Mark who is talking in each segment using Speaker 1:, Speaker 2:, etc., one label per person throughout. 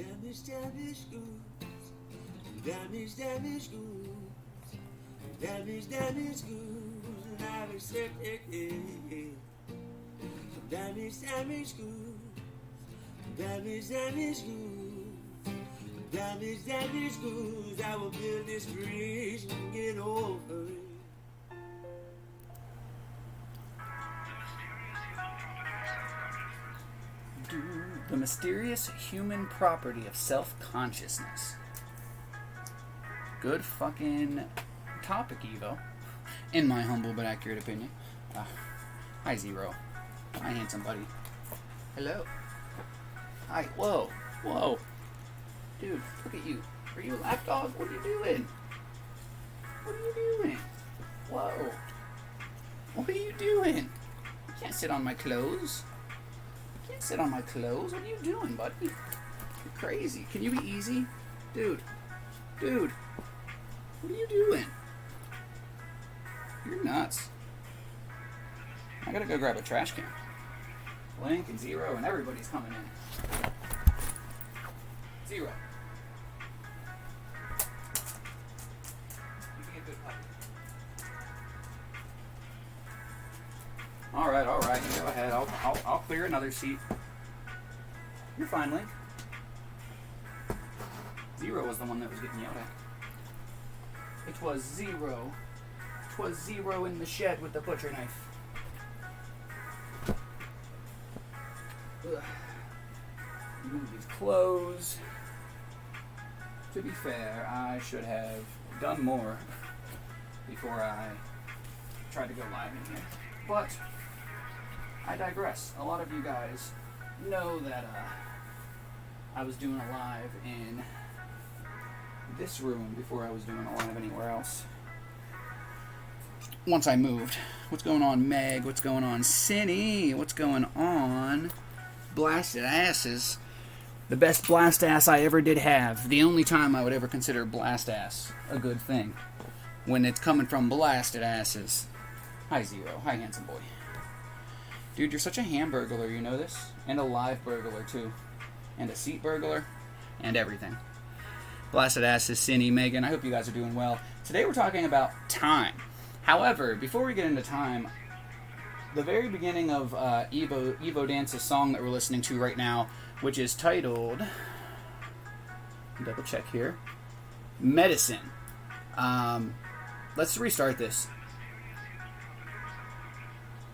Speaker 1: Damage, damage goods. Damage, damage goods. Damage, damage goods. And I accept it. Damage, damage goods. Damage, damage goods. Damage, damage goods. I will build this bridge and get over it.
Speaker 2: The mysterious human property of self-consciousness. Good fucking topic, Evo. In my humble but accurate opinion. Hi, Zero. Hi, handsome buddy. Hello. Hi. Whoa. Whoa. Dude, look at you. Are you a lapdog? What are you doing? What are you doing? Whoa. What are you doing? You can't sit on my clothes. You can't sit on my clothes. What are you doing, buddy? You're crazy. Can you be easy? Dude. Dude. What are you doing? You're nuts. I gotta go grab a trash can. Link and Zero and everybody's coming in. Zero. You be a good puppy. Alright, go ahead. I'll clear another seat. You're fine, Link. Zero was the one that was getting yelled at. It was Zero. It was Zero in the shed with the butcher knife. Ugh. Move these clothes. To be fair, I should have done more before I tried to go live in here. But I digress. A lot of you guys know that I was doing a live in this room before I was doing a live anywhere else. Once I moved. What's going on, Meg? What's going on, Cinny? What's going on, Blasted Asses? The best blast ass I ever did have. The only time I would ever consider blast ass a good thing. When it's coming from blasted asses. Hi, Zero. Hi, handsome boy. Dude, you're such a hamburglar, you know this? And a live burglar, too. And a seat burglar. And everything. Blasted asses, Cinny, Megan. I hope you guys are doing well. Today we're talking about time. However, before we get into time, the very beginning of Evo Dance's song that we're listening to right now, which is titled, double check here, Medicine. Let's restart this.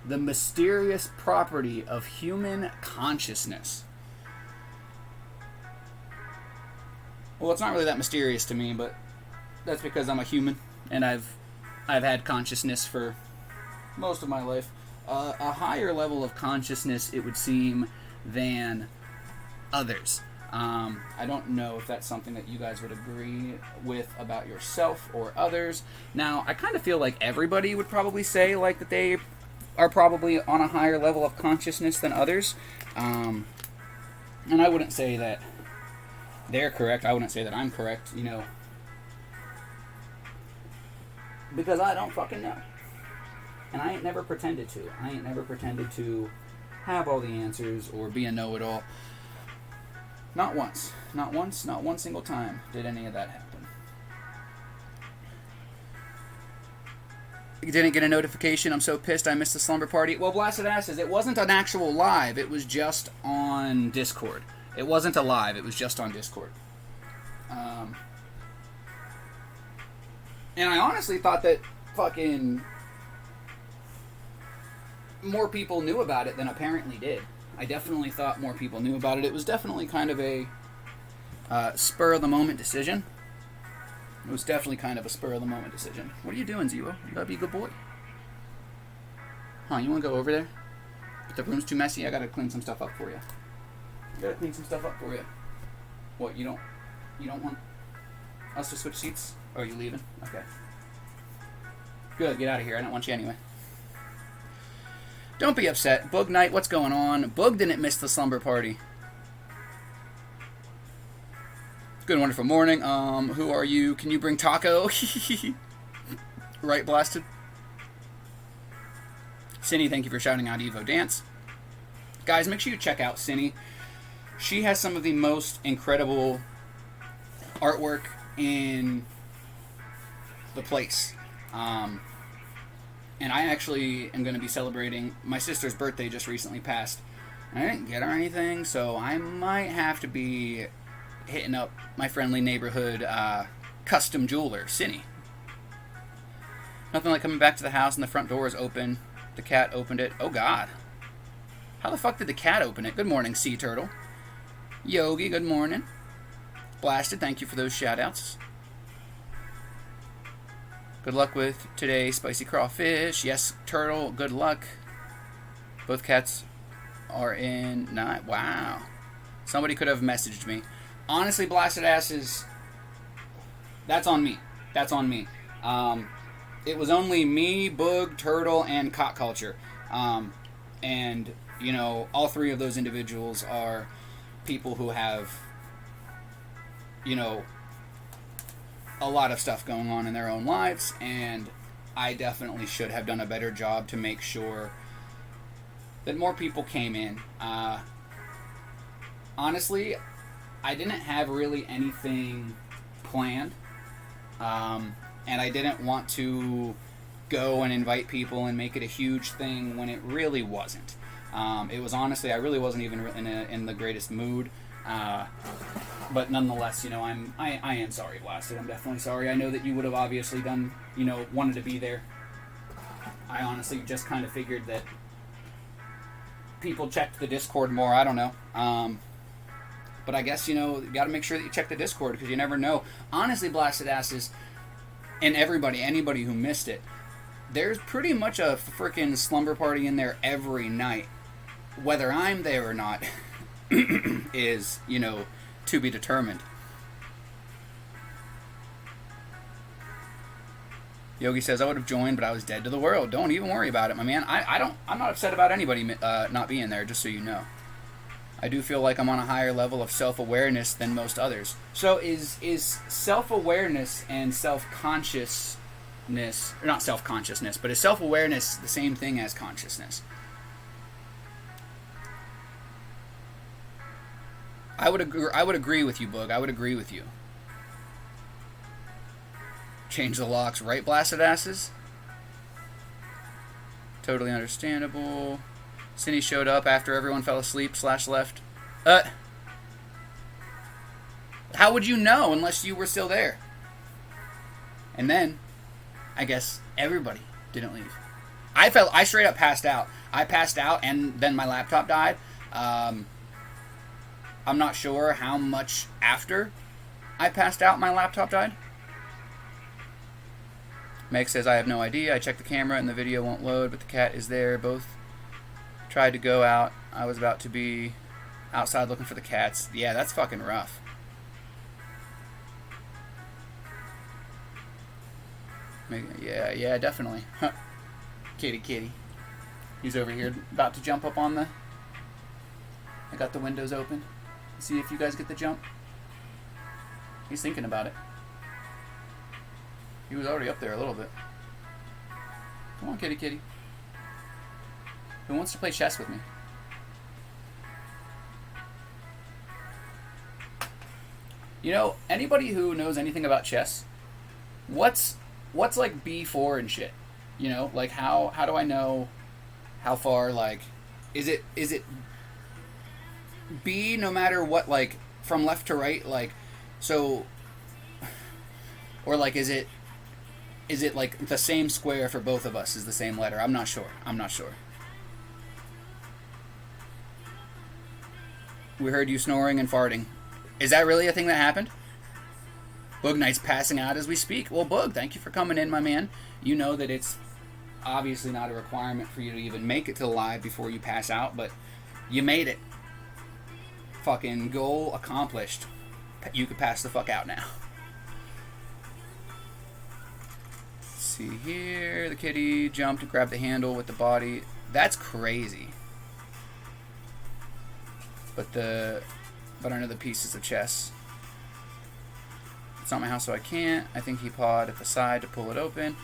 Speaker 2: The mysterious property of human consciousness. Well, it's not really that mysterious to me, but that's because I'm a human and I've had consciousness for most of my life. A higher level of consciousness, it would seem, than others. I don't know if that's something that you guys would agree with about yourself or others. Now, I kind of feel like everybody would probably say like that they are probably on a higher level of consciousness than others. And I wouldn't say that they're correct. I wouldn't say that I'm correct, you know. Because I don't fucking know. And I ain't never pretended to. I ain't never pretended to have all the answers or be a know-it-all. Not once. Not once, not one single time did any of that happen. You didn't get a notification. I'm so pissed I missed the slumber party. Well, blasted asses, it wasn't an actual live. It was just on Discord. It wasn't a live. It was just on Discord. And I honestly thought that fucking more people knew about it than apparently did. I definitely thought more people knew about it. It was definitely kind of a spur-of-the-moment decision. It was definitely kind of a spur-of-the-moment decision. What are you doing, Zero? You gotta be a good boy. Huh, you wanna go over there? If the room's too messy, I gotta clean some stuff up for you. I gotta clean some stuff up for you. What, you don't want us to switch seats? Or are you leaving? Okay. Good, get out of here. I don't want you anyway. Don't be upset. Boog Knight, what's going on? Boog didn't miss the slumber party. Good, wonderful morning. Who are you? Can you bring taco? Right, Blasted? Cinny, thank you for shouting out Evo Dance. Guys, make sure you check out Cinny. She has some of the most incredible artwork in the place. And I actually am going to be celebrating my sister's birthday just recently passed. I didn't get her anything, so I might have to be hitting up my friendly neighborhood custom jeweler, Cinny. Nothing like coming back to the house and the front door is open. The cat opened it. Oh, God. How the fuck did the cat open it? Good morning, Sea Turtle. Yogi, good morning. Blasted, thank you for those shout-outs. Good luck with today, spicy crawfish. Yes, Turtle, good luck. Both cats are in... Wow. Somebody could have messaged me. Honestly, Blasted Asses, that's on me. That's on me. It was only me, Boog, Turtle, and Cock Culture. And, you know, all three of those individuals are people who have, you know, a lot of stuff going on in their own lives, and I definitely should have done a better job to make sure that more people came in. Honestly, I didn't have really anything planned, and I didn't want to go and invite people and make it a huge thing when it really wasn't. It was honestly, I really wasn't even in the greatest mood. But nonetheless, you know, I am sorry, Blasted. I'm definitely sorry. I know that you would have obviously done, you know, wanted to be there. I honestly just kind of figured that people checked the Discord more. I don't know. But I guess, you know, you got to make sure that you check the Discord because you never know. Honestly, Blasted Asses, and anybody who missed it, there's pretty much a freaking slumber party in there every night. Whether I'm there or not is, you know, to be determined. Yogi says, I would have joined, but I was dead to the world. Don't even worry about it, my man. I'm not upset about anybody not being there, just so you know. I do feel like I'm on a higher level of self-awareness than most others. So is self-awareness and self-consciousness, or not self-consciousness, but is self-awareness the same thing as consciousness? I would agree with you, Boog. I would agree with you. Change the locks, right, Blasted Asses? Totally understandable. Cindy showed up after everyone fell asleep / left. How would you know unless you were still there? And then, I guess everybody didn't leave. I straight up passed out. I passed out and then my laptop died. I'm not sure how much after I passed out my laptop died. Meg says, I have no idea. I checked the camera and the video won't load, but the cat is there. Both tried to go out. I was about to be outside looking for the cats. Yeah, that's fucking rough. Yeah, definitely. Huh. Kitty. He's over here about to jump up on the... I got the windows open. See if you guys get the jump. He's thinking about it. He was already up there a little bit. Come on, kitty. Who wants to play chess with me? You know, anybody who knows anything about chess, what's like B4 and shit? You know, like how do I know how far, like, is it B no matter what, like from left to right, like, so, or like is it like the same square for both of us is the same letter? I'm not sure. We heard you snoring and farting. Is that really a thing that happened? Boog Knight's passing out as we speak. Well, Boog, thank you for coming in, my man. You know that it's obviously not a requirement for you to even make it to the live before you pass out, but you made it. Fucking goal accomplished. You could pass the fuck out now. Let's see here. The kitty jumped and grabbed the handle with the body. That's crazy. But I know the pieces of chess. It's not my house, so I can't. I think he pawed at the side to pull it open.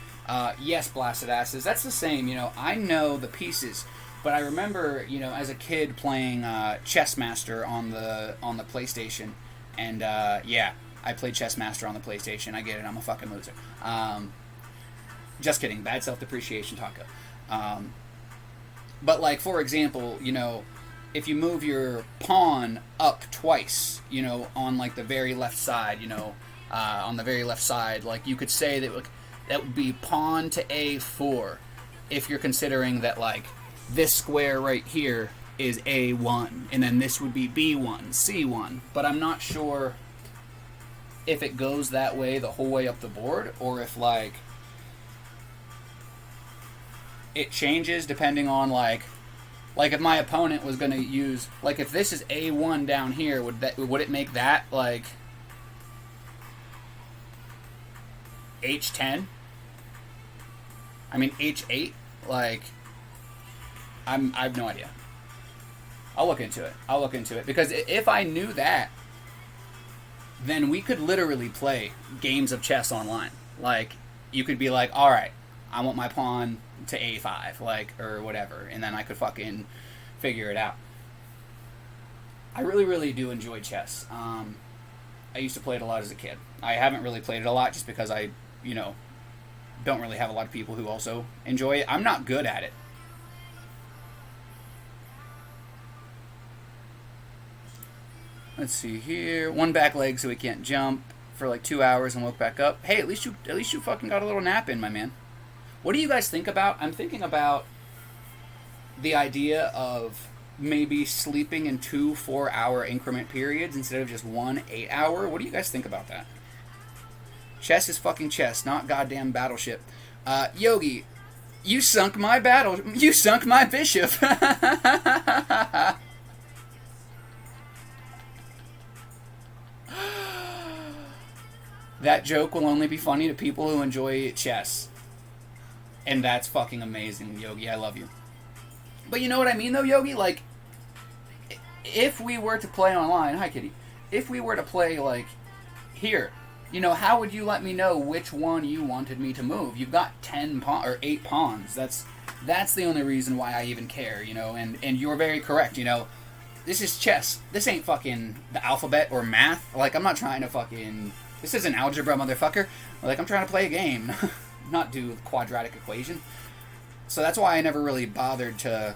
Speaker 2: Yes, Blasted Asses. That's the same, you know. I know the pieces But I remember, you know, as a kid playing Chess Master on the PlayStation, and yeah, I played Chess Master on the PlayStation. I get it. I'm a fucking loser. Just kidding. Bad self-depreciation, Taco. But like, for example, you know, if you move your pawn up twice, you know, on like the very left side, you know, on the very left side, like you could say that would be pawn to A4, if you're considering that like this square right here is A1, and then this would be B1, C1. But I'm not sure if it goes that way the whole way up the board, or if like it changes depending on like if my opponent was going to use, like if this is A1 down here, would it make that like H10? I mean H8? Like I have no idea. I'll look into it because if I knew that, then we could literally play games of chess online. Like you could be like, all right, I want my pawn to A5, like, or whatever, and then I could fucking figure it out. I really, really do enjoy chess. I used to play it a lot as a kid. I haven't really played it a lot just because I, you know, don't really have a lot of people who also enjoy it. I'm not good at it. Let's see here. One back leg so he can't jump for like 2 hours and woke back up. Hey, at least you fucking got a little nap in, my man. What do you guys think about? I'm thinking about the idea of maybe sleeping in 2 4-hour increment periods instead of just 1 8-hour. What do you guys think about that? Chess is fucking chess, not goddamn Battleship. Yogi, you sunk my bishop. That joke will only be funny to people who enjoy chess. And that's fucking amazing, Yogi. I love you. But you know what I mean, though, Yogi? Like, if we were to play online... Hi, kitty. If we were to play, like, here, you know, how would you let me know which one you wanted me to move? You've got 8 pawns. That's the only reason why I even care, you know? And you're very correct, you know? This is chess. This ain't fucking the alphabet or math. Like, I'm not trying to fucking... This isn't algebra, motherfucker. Like, I'm trying to play a game. Not do the quadratic equation. So that's why I never really bothered to,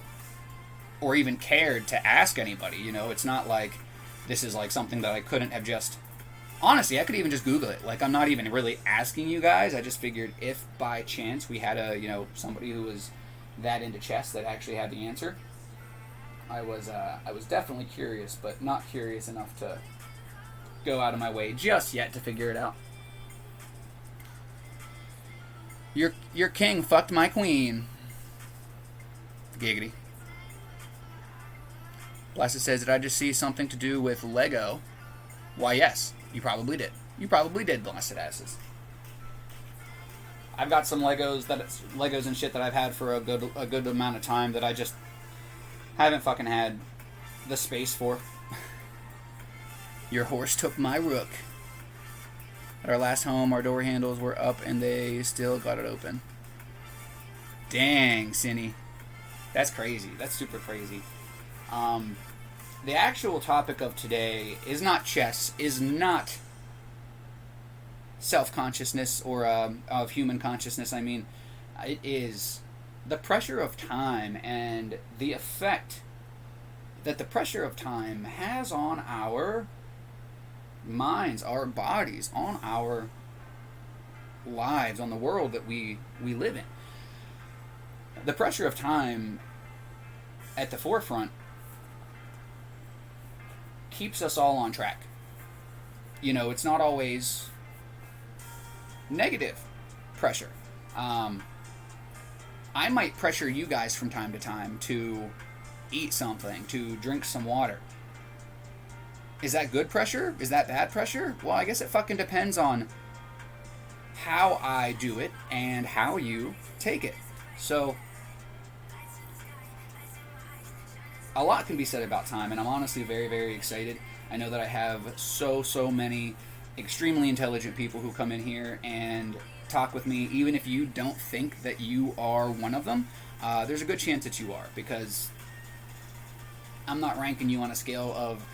Speaker 2: or even cared to ask anybody, you know? It's not like this is like something that I couldn't have just... Honestly, I could even just Google it. Like, I'm not even really asking you guys. I just figured if by chance we had a, you know, somebody who was that into chess that actually had the answer, I was definitely curious, but not curious enough to go out of my way just yet to figure it out. Your king fucked my queen. Giggity. Blasted says, did I just see something to do with Lego? Why, yes. You probably did. You probably did, Blasted asses. I've got some Legos and shit that I've had for a good amount of time that I just haven't fucking had the space for. Your horse took my rook. At our last home, our door handles were up and they still got it open. Dang, Cinny. That's crazy. That's super crazy. The actual topic of today is not chess, is not self-consciousness or of human consciousness. I mean, it is the pressure of time and the effect that the pressure of time has on our minds, our bodies, on our lives, on the world that we live in. The pressure of time at the forefront keeps us all on track. You know, it's not always negative pressure. I might pressure you guys from time to time to eat something, to drink some water. Is that good pressure? Is that bad pressure? Well, I guess it fucking depends on how I do it and how you take it. So, a lot can be said about time, and I'm honestly very, very excited. I know that I have so many extremely intelligent people who come in here and talk with me, even if you don't think that you are one of them. There's a good chance that you are, because I'm not ranking you on a scale of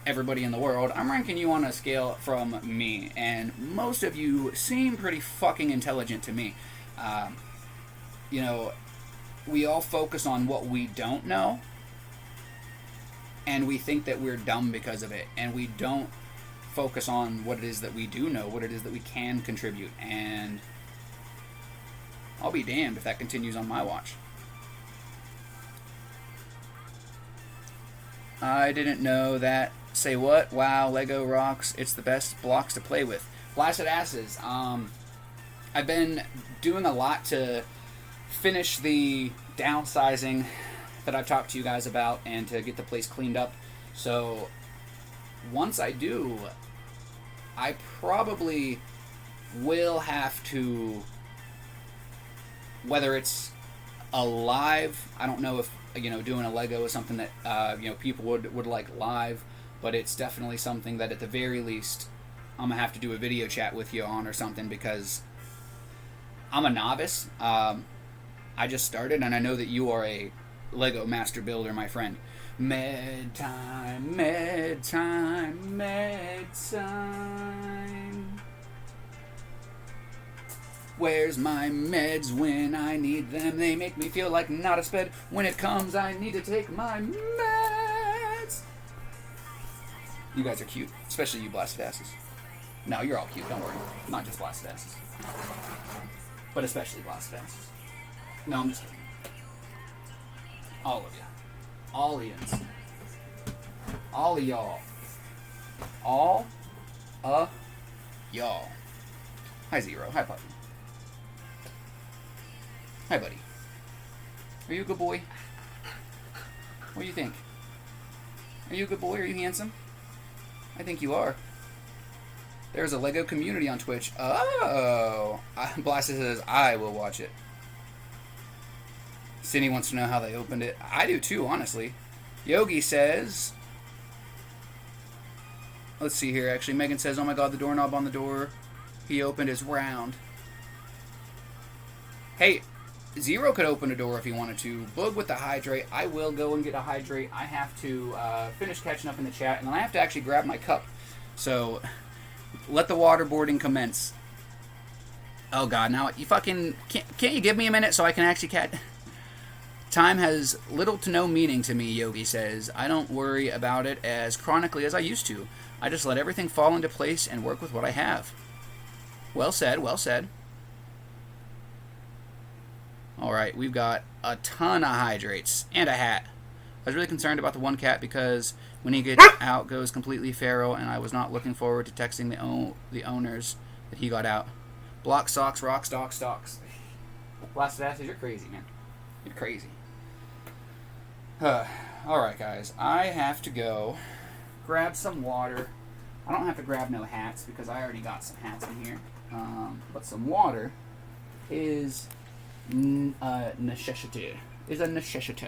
Speaker 2: everybody in the world. I'm ranking you on a scale from me, and most of you seem pretty fucking intelligent to me. You know, we all focus on what we don't know, and we think that we're dumb because of it, and we don't focus on what it is that we do know, what it is that we can contribute, and I'll be damned if that continues on my watch. I didn't know that. Say what? Wow, Lego rocks. It's the best blocks to play with. Blasted asses. I've been doing a lot to finish the downsizing that I've talked to you guys about and to get the place cleaned up. So once I do, I probably will have to, whether it's a live, I don't know if, you know, doing a Lego is something that, you know, people would like live, but it's definitely something that at the very least I'm going to have to do a video chat with you on or something, because I'm a novice. I just started, and I know that you are a Lego master builder, my friend. Med time, med time, med time. Where's my meds when I need them? They make me feel like not a sped. When it comes, I need to take my meds. You guys are cute, especially you blasted asses. No, you're all cute, don't worry. Not just blasted asses. But especially blasted asses. No, I'm just kidding. All of you. All Ians. All of y'all. All of y'all. Hi, Zero. Hi, Puppy. Hi, buddy. Are you a good boy? What do you think? Are you a good boy? Are you handsome? I think you are. There's a Lego community on Twitch. Oh! Blasted says, I will watch it. Cindy wants to know how they opened it. I do too, honestly. Yogi says... Let's see here, actually. Megan says, oh my god, the doorknob on the door he opened is round. Hey, Zero could open a door if he wanted to. Boog with the hydrate. I will go and get a hydrate. I have to finish catching up in the chat, and then I have to actually grab my cup. So, let the waterboarding commence. Oh god, now you fucking... Can't you give me a minute so I can actually catch... Time has little to no meaning to me, Yogi says. I don't worry about it as chronically as I used to. I just let everything fall into place and work with what I have. Well said, well said. Alright, we've got a ton of hydrates and a hat. I was really concerned about the one cat because when he gets out, goes completely feral, and I was not looking forward to texting the owners that he got out. Block socks, rock stock stocks. Blasted asses, you're crazy, man. You're crazy. Alright, guys. I have to go grab some water. I don't have to grab no hats because I already got some hats in here. But some water is necessity. Is a necessity.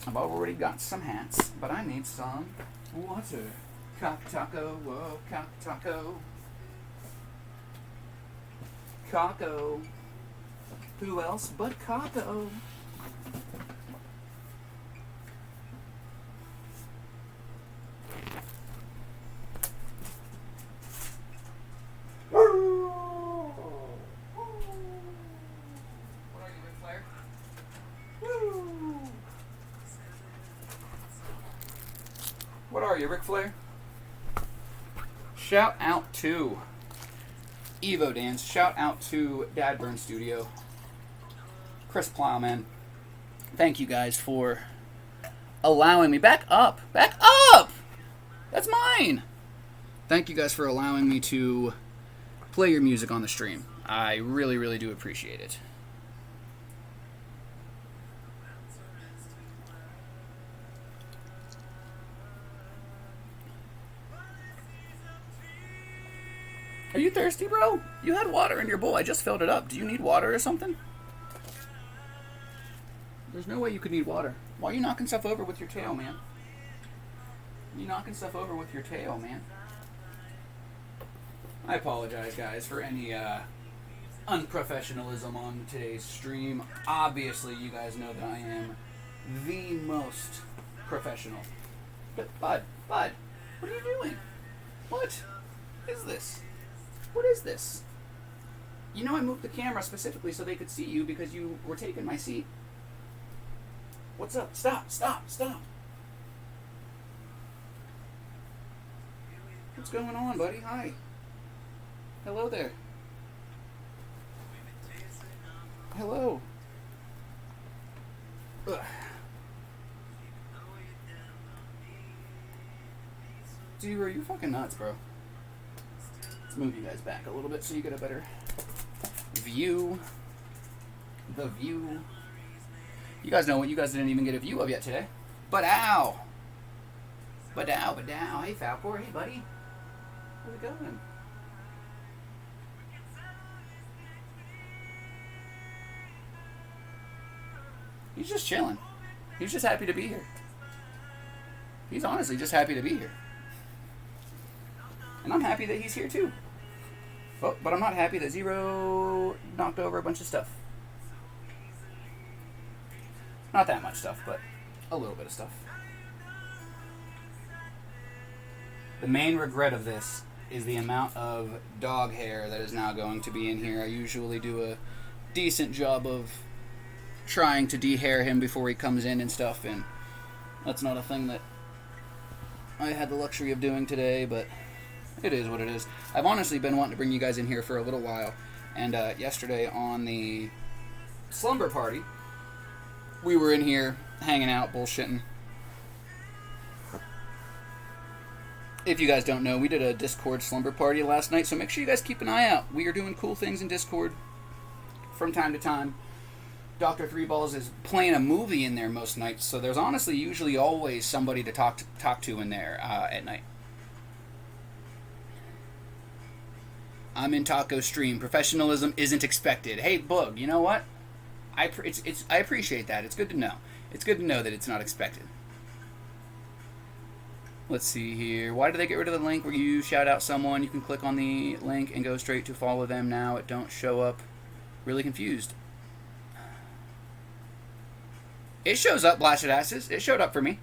Speaker 2: I've already got some hats, but I need some water. Cock taco, whoa, cock taco. Caco. Who else but Caco? What are you, Ric Flair? Shout out to Evo Dance. Shout out to Dad Burn Studio. Chris Plowman. Thank you guys for allowing me. Back up! Back up! That's mine! Thank you guys for allowing me to play your music on the stream. I really, really do appreciate it. Are you thirsty, bro? You had water in your bowl. I just filled it up. Do you need water or something? There's no way you could need water. Why are you knocking stuff over with your tail, man? You knocking stuff over with your tail, man. I apologize, guys, for any unprofessionalism on today's stream. Obviously, you guys know that I am the most professional. But, Bud, what are you doing? What is this? What is this? You know I moved the camera specifically so they could see you because you were taking my seat. What's up? Stop. What's going on, buddy? Hi. Hello there. Hello. Ugh. Dude, are you fucking nuts, bro? Let's move you guys back a little bit so you get a better view. The view. You guys know what you guys didn't even get a view of yet today. But-ow. Hey, Falcor. Hey, buddy. How's it going? He's just chilling. He's just happy to be here. He's honestly just happy to be here. And I'm happy that he's here too. But I'm not happy that Zero knocked over a bunch of stuff. Not that much stuff, but a little bit of stuff. The main regret of this is the amount of dog hair that is now going to be in here. I usually do a decent job of trying to de-hair him before he comes in and stuff, and that's not a thing that I had the luxury of doing today, but it is what it is. I've honestly been wanting to bring you guys in here for a little while, and yesterday on the slumber party, we were in here hanging out, bullshitting. If you guys don't know, we did a Discord slumber party last night, so make sure you guys keep an eye out. We are doing cool things in Discord from time to time. Dr. Three Balls is playing a movie in there most nights, so there's honestly usually always somebody to talk to in there at night. I'm in Taco Stream. Professionalism isn't expected. Hey, Boog, you know what? I appreciate that. It's good to know. It's good to know that it's not expected. Let's see here. Why did they get rid of the link where you shout out someone? You can click on the link and go straight to follow them now. It don't show up. Really confused. It shows up, Blasted Asses. It showed up for me.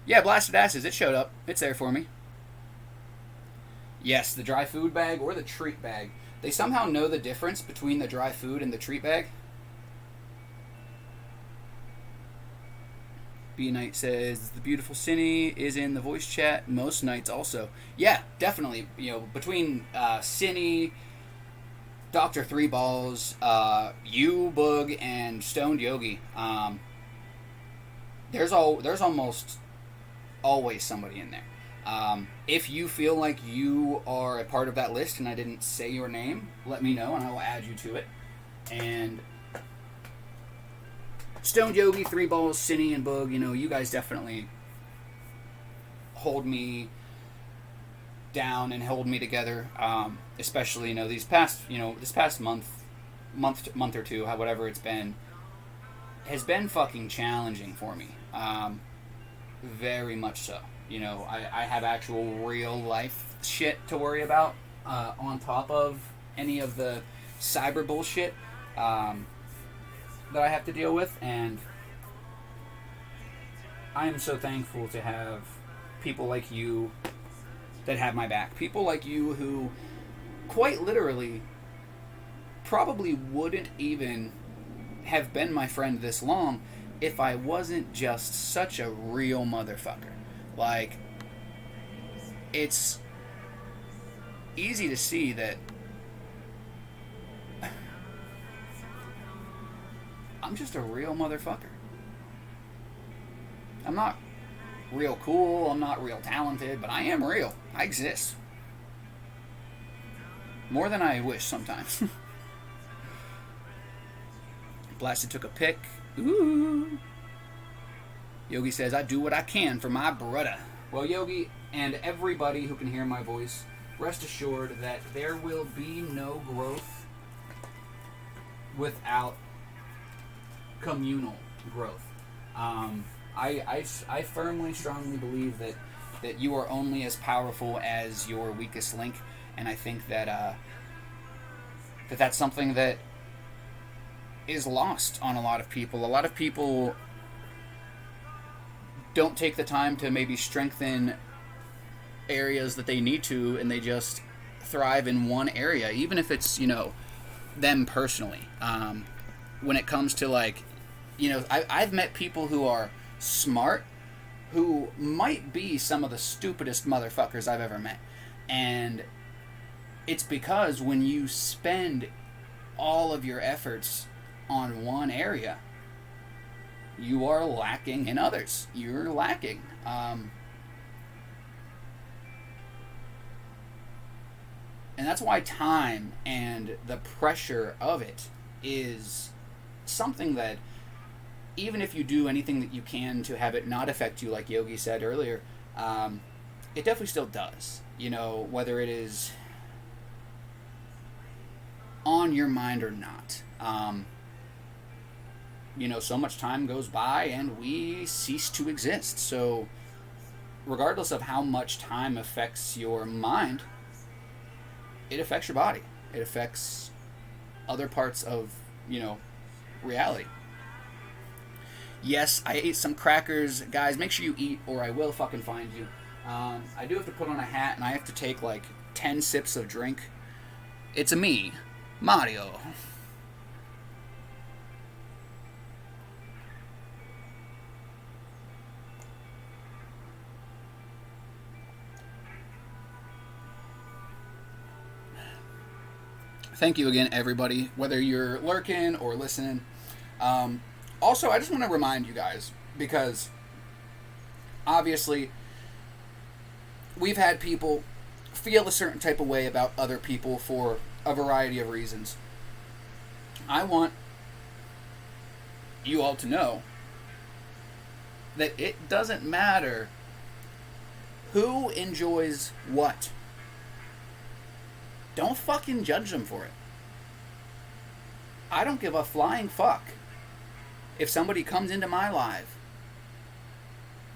Speaker 2: Yeah, Blasted Asses. It showed up. It's there for me. Yes, the dry food bag or the treat bag. They somehow know the difference between the dry food and the treat bag. B Knight says the beautiful Cinny is in the voice chat most nights also. Yeah, definitely. You know, between Cinny, Dr. Three Balls, you, Boog, and Stoned Yogi, there's almost always somebody in there. If you feel like you are a part of that list and I didn't say your name, let me know and I will add you to it. And Stoned Yogi, Three Balls, Cinny, and Boog, you know, you guys definitely hold me down and hold me together. Especially, you know, this past month or two, whatever it's been, has been fucking challenging for me. Very much so. You know, I have actual real life shit to worry about on top of any of the cyber bullshit that I have to deal with, and I am so thankful to have people like you that have my back. People like you who quite literally probably wouldn't even have been my friend this long if I wasn't just such a real motherfucker. Like, it's easy to see that I'm just a real motherfucker. I'm not real cool, I'm not real talented, but I am real. I exist. More than I wish sometimes. Blasted took a pic. Ooh. Yogi says, I do what I can for my brother. Well, Yogi and everybody who can hear my voice, rest assured that there will be no growth without communal growth. I firmly, strongly believe that that you are only as powerful as your weakest link, and I think that that's something that is lost on a lot of people. A lot of people don't take the time to maybe strengthen areas that they need to, and they just thrive in one area, even if it's, them personally. When it comes to, like, I've met people who are smart, who might be some of the stupidest motherfuckers I've ever met. And it's because when you spend all of your efforts on one area, you are lacking in others. You're lacking. And that's why time and the pressure of it is something that, even if you do anything that you can to have it not affect you, like Yogi said earlier, it definitely still does. Whether it is on your mind or not. So much time goes by and we cease to exist. So regardless of how much time affects your mind, it affects your body. It affects other parts of, reality. Yes, I ate some crackers. Guys, make sure you eat or I will fucking find you. I do have to put on a hat and I have to take like 10 sips of drink. It's a me, Mario. Thank you again, everybody, whether you're lurking or listening. Also, I just want to remind you guys, because obviously we've had people feel a certain type of way about other people for a variety of reasons. I want you all to know that it doesn't matter who enjoys what. Don't fucking judge them for it. I don't give a flying fuck if somebody comes into my life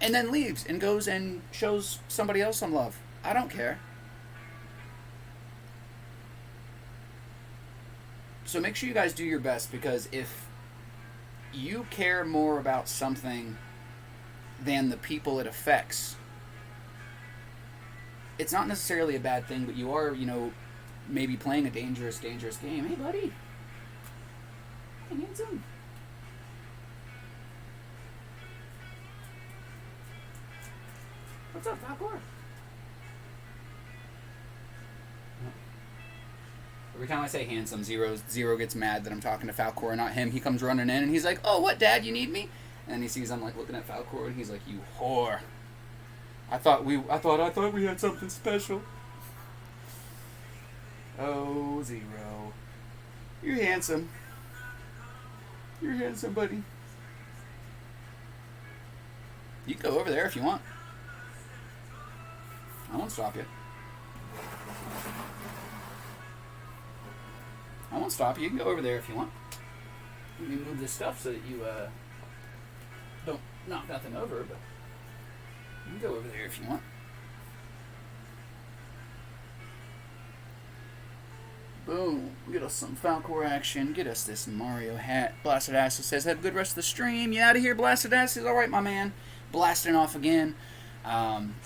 Speaker 2: and then leaves and goes and shows somebody else some love. I don't care. So make sure you guys do your best, because if you care more about something than the people it affects, it's not necessarily a bad thing, but you are, maybe playing a dangerous game. Hey, buddy. Hey, handsome. What's up, Falcor? Every time I say handsome, Zero gets mad that I'm talking to Falcor and not him. He comes running in and he's like, "Oh, what, Dad? You need me?" And then he sees I'm like looking at Falcor and he's like, "You whore. I thought we had something special." Oh, Zero. You're handsome. You're handsome, buddy. You can go over there if you want. I won't stop you. I won't stop you. You can go over there if you want. Let me move this stuff so that you don't knock nothing over, but you can go over there if you want. Boom. Get us some Falcor action. Get us this Mario hat. Blasted Asses says, "Have a good rest of the stream." You out of here, Blasted Asses? Alright, my man. Blasting off again.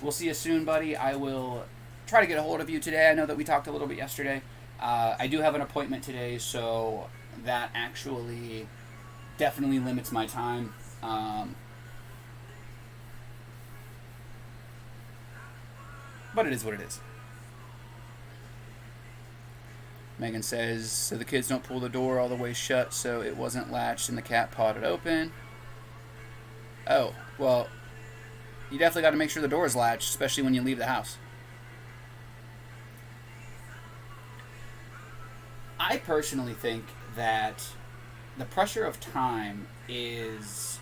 Speaker 2: We'll see you soon, buddy. I will try to get a hold of you today. I know that we talked a little bit yesterday. I do have an appointment today, so that actually definitely limits my time. But it is what it is. Megan says, "So the kids don't pull the door all the way shut, so it wasn't latched and the cat pawed it open." Oh, well, you definitely got to make sure the door is latched, especially when you leave the house. I personally think that the pressure of time is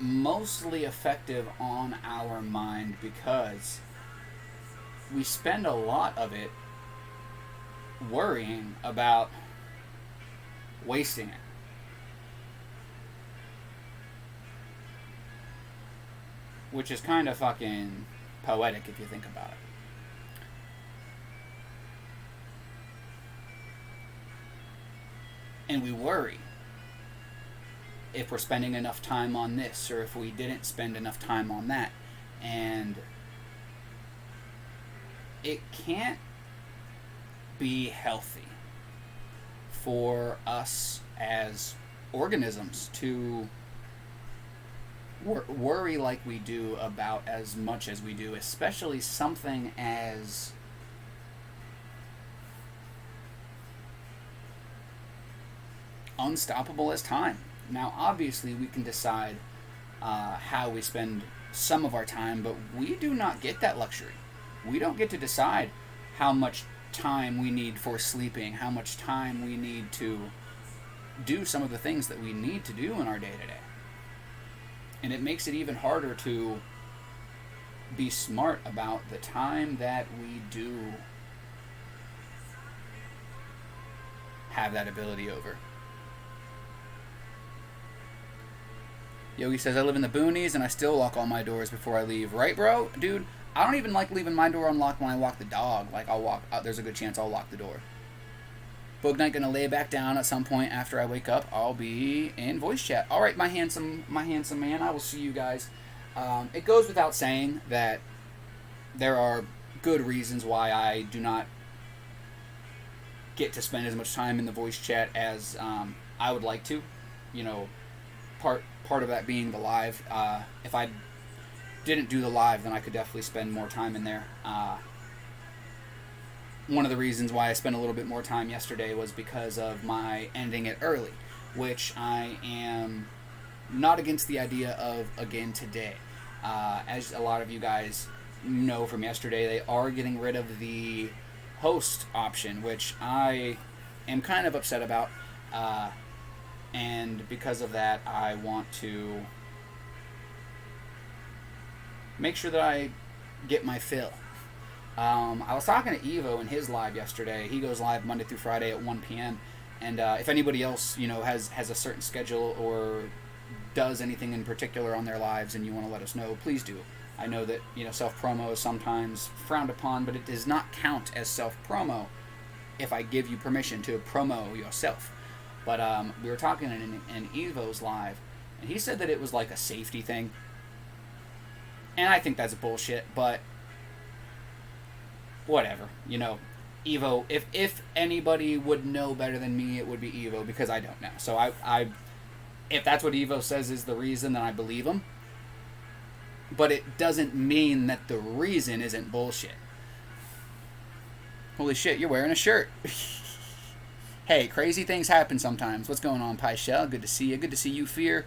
Speaker 2: mostly effective on our mind because we spend a lot of it worrying about wasting it. which is kind of fucking poetic if you think about it. And we worry if we're spending enough time on this or if we didn't spend enough time on that. And it can't be healthy for us as organisms to worry like we do about as much as we do, especially something as unstoppable as time. Now, obviously, we can decide how we spend some of our time, but we do not get that luxury. We don't get to decide how much time we need for sleeping, how much time we need to do some of the things that we need to do in our day-to-day. And it makes it even harder to be smart about the time that we do have that ability over. Yogi says, I live in the boonies and I still lock all my doors before I leave. Right, bro? Dude, I don't even like leaving my door unlocked when I walk the dog. Like, I'll walk, there's a good chance I'll lock the door. Boog Knight gonna lay back down at some point after I wake up. I'll be in voice chat. All right, my handsome man. I will see you guys. It goes without saying that there are good reasons why I do not get to spend as much time in the voice chat as I would like to. You know, part of that being the live. If I didn't do the live, then I could definitely spend more time in there. One of the reasons why I spent a little bit more time yesterday was because of my ending it early, which I am not against the idea of again today. As a lot of you guys know from yesterday, they are getting rid of the host option, which I am kind of upset about. And because of that, I want to make sure that I get my fill. I was talking to Evo in his live yesterday. He goes live Monday through Friday at 1 p.m. And if anybody else, you know, has a certain schedule or does anything in particular on their lives and you want to let us know, please do. I know that, you know, self-promo is sometimes frowned upon, but it does not count as self-promo if I give you permission to promo yourself. But we were talking in Evo's live, and he said that it was like a safety thing. And I think that's bullshit, but whatever. You know, Evo, if anybody would know better than me, it would be Evo, because I don't know. So I if that's what Evo says is the reason, then I believe him. But it doesn't mean that the reason isn't bullshit. Holy shit, you're wearing a shirt. Hey, crazy things happen sometimes. What's going on, Pyshell? Good to see you. Good to see you, Fear.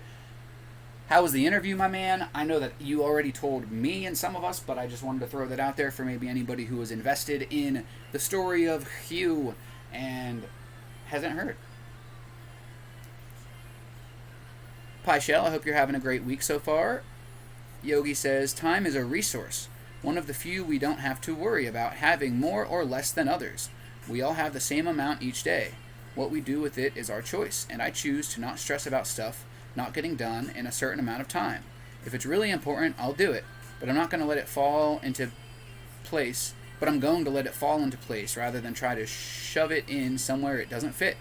Speaker 2: How was the interview, my man? I know that you already told me and some of us, but I just wanted to throw that out there for maybe anybody who was invested in the story of Hugh and hasn't heard. Pyshell, I hope you're having a great week so far. Yogi says, time is a resource, one of the few we don't have to worry about having more or less than others. We all have the same amount each day. What we do with it is our choice, and I choose to not stress about stuff not getting done in a certain amount of time. If it's really important, I'll do it, but I'm not going to let it fall into place, rather than try to shove it in somewhere it doesn't fit.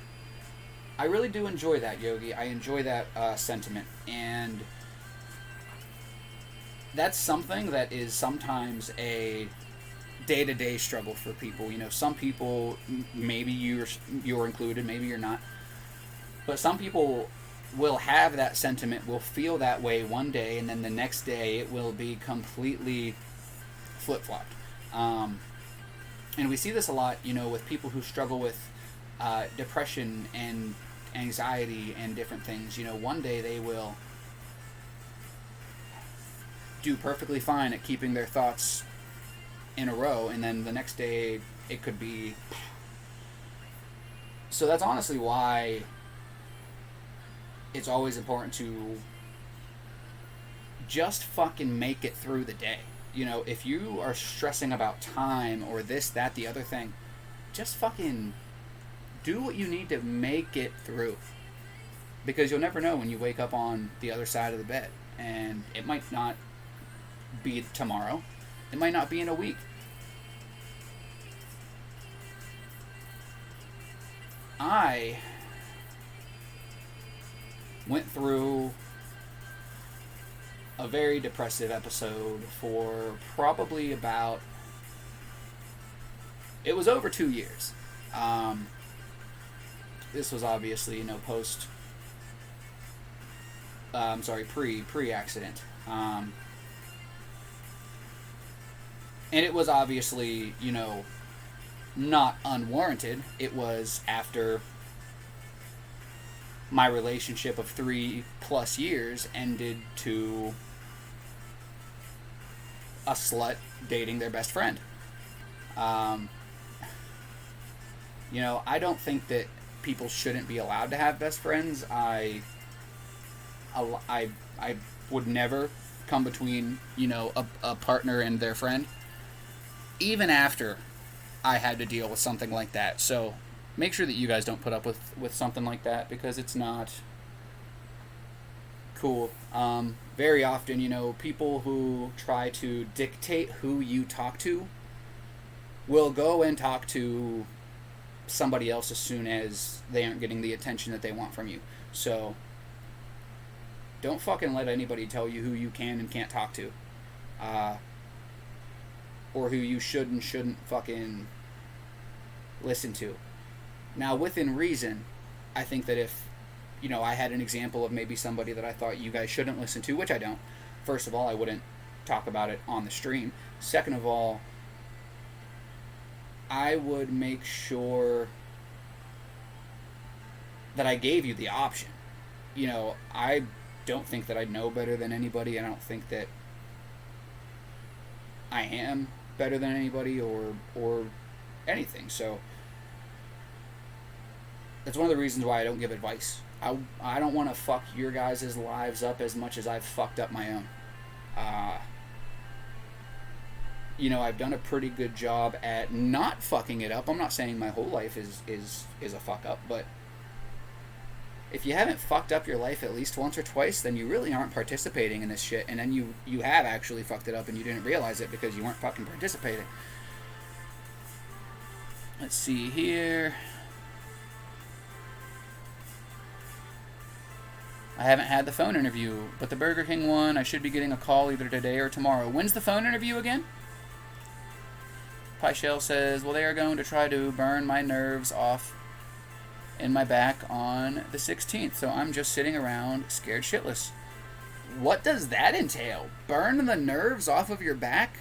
Speaker 2: I really do enjoy that, Yogi. I enjoy that sentiment, and that's something that is sometimes a day-to-day struggle for people. You know, some people, maybe you're included, maybe you're not, but some people will have that sentiment, will feel that way one day, and then the next day it will be completely flip-flopped. And we see this a lot, you know, with people who struggle with depression and anxiety and different things. You know, one day they will do perfectly fine at keeping their thoughts in a row, and then the next day it could be... So that's honestly why it's always important to just fucking make it through the day. You know, if you are stressing about time or this, that, the other thing, just fucking do what you need to make it through. Because you'll never know when you wake up on the other side of the bed. And it might not be tomorrow. It might not be in a week. I went through a very depressive episode for probably about... It was over 2 years. This was obviously, post... pre-accident. And it was obviously, not unwarranted. It was after my relationship of 3+ years ended to a slut dating their best friend. I don't think that people shouldn't be allowed to have best friends. I would never come between, a partner and their friend, even after I had to deal with something like that. So make sure that you guys don't put up with something like that, because it's not cool. Very often, people who try to dictate who you talk to will go and talk to somebody else as soon as they aren't getting the attention that they want from you. So don't fucking let anybody tell you who you can and can't talk to, or who you should and shouldn't fucking listen to. Now, within reason, I think that if, I had an example of maybe somebody that I thought you guys shouldn't listen to, which I don't. First of all, I wouldn't talk about it on the stream. Second of all, I would make sure that I gave you the option. I don't think that I know better than anybody. I don't think that I am better than anybody or anything. So that's one of the reasons why I don't give advice. I don't want to fuck your guys' lives up as much as I've fucked up my own. I've done a pretty good job at not fucking it up. I'm not saying my whole life is a fuck up, but if you haven't fucked up your life at least once or twice, then you really aren't participating in this shit, and then you have actually fucked it up and you didn't realize it because you weren't fucking participating. Let's see here. I haven't had the phone interview, but the Burger King one, I should be getting a call either today or tomorrow. When's the phone interview again? Pyshell says, well, they are going to try to burn my nerves off in my back on the 16th, so I'm just sitting around scared shitless. What does that entail? Burn the nerves off of your back?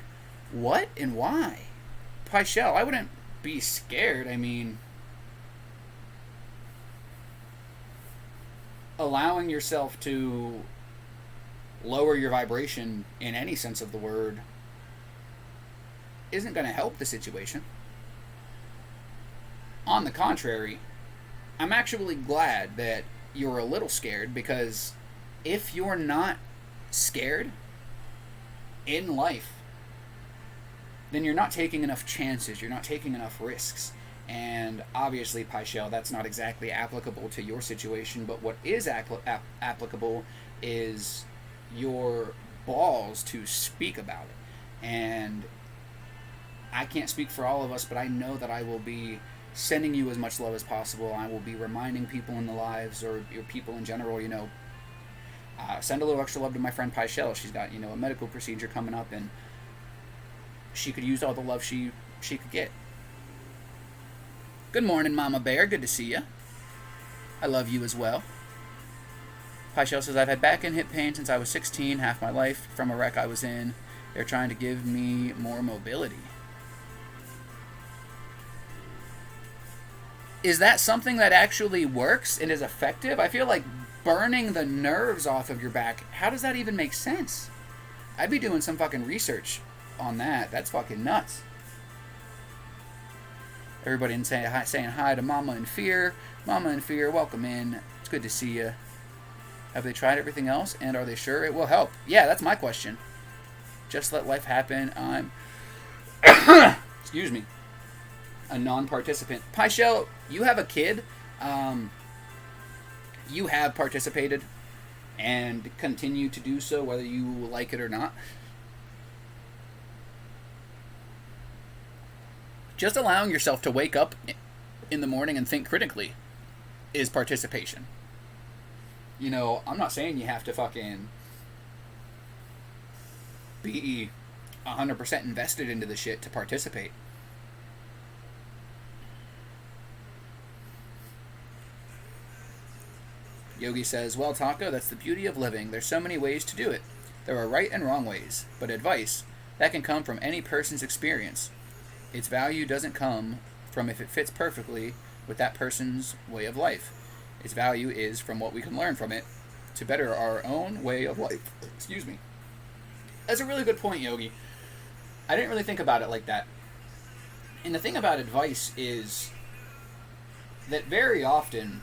Speaker 2: What and why? Pyshell, I wouldn't be scared. I mean, allowing yourself to lower your vibration in any sense of the word isn't going to help the situation. On the contrary, I'm actually glad that you're a little scared, because if you're not scared in life, then you're not taking enough chances, you're not taking enough risks. And obviously, Pyshell, that's not exactly applicable to your situation, but what is applicable is your balls to speak about it. And I can't speak for all of us, but I know that I will be sending you as much love as possible. I will be reminding people in the lives, or your people in general, send a little extra love to my friend Pyshell. She's got, a medical procedure coming up, and she could use all the love she could get. Good morning, Mama Bear. Good to see you. I love you as well. Pyshell says, I've had back and hip pain since I was 16, half my life, from a wreck I was in. They're trying to give me more mobility. Is that something that actually works and is effective? I feel like burning the nerves off of your back, how does that even make sense? I'd be doing some fucking research on that. That's fucking nuts. Everybody saying hi to Mama in Fear. Mama in Fear, welcome in. It's good to see you. Have they tried everything else, and are they sure it will help? Yeah, that's my question. Just let life happen. I'm excuse me, a non-participant. Pyshell, you have a kid. You have participated and continue to do so, whether you like it or not. Just allowing yourself to wake up in the morning and think critically is participation. You know, I'm not saying you have to fucking be 100% invested into the shit to participate. Yogi says, well, Taco, that's the beauty of living. There's so many ways to do it. There are right and wrong ways, but advice, that can come from any person's experience. Its value doesn't come from if it fits perfectly with that person's way of life. Its value is from what we can learn from it to better our own way of life. Excuse me. That's a really good point, Yogi. I didn't really think about it like that. And the thing about advice is that very often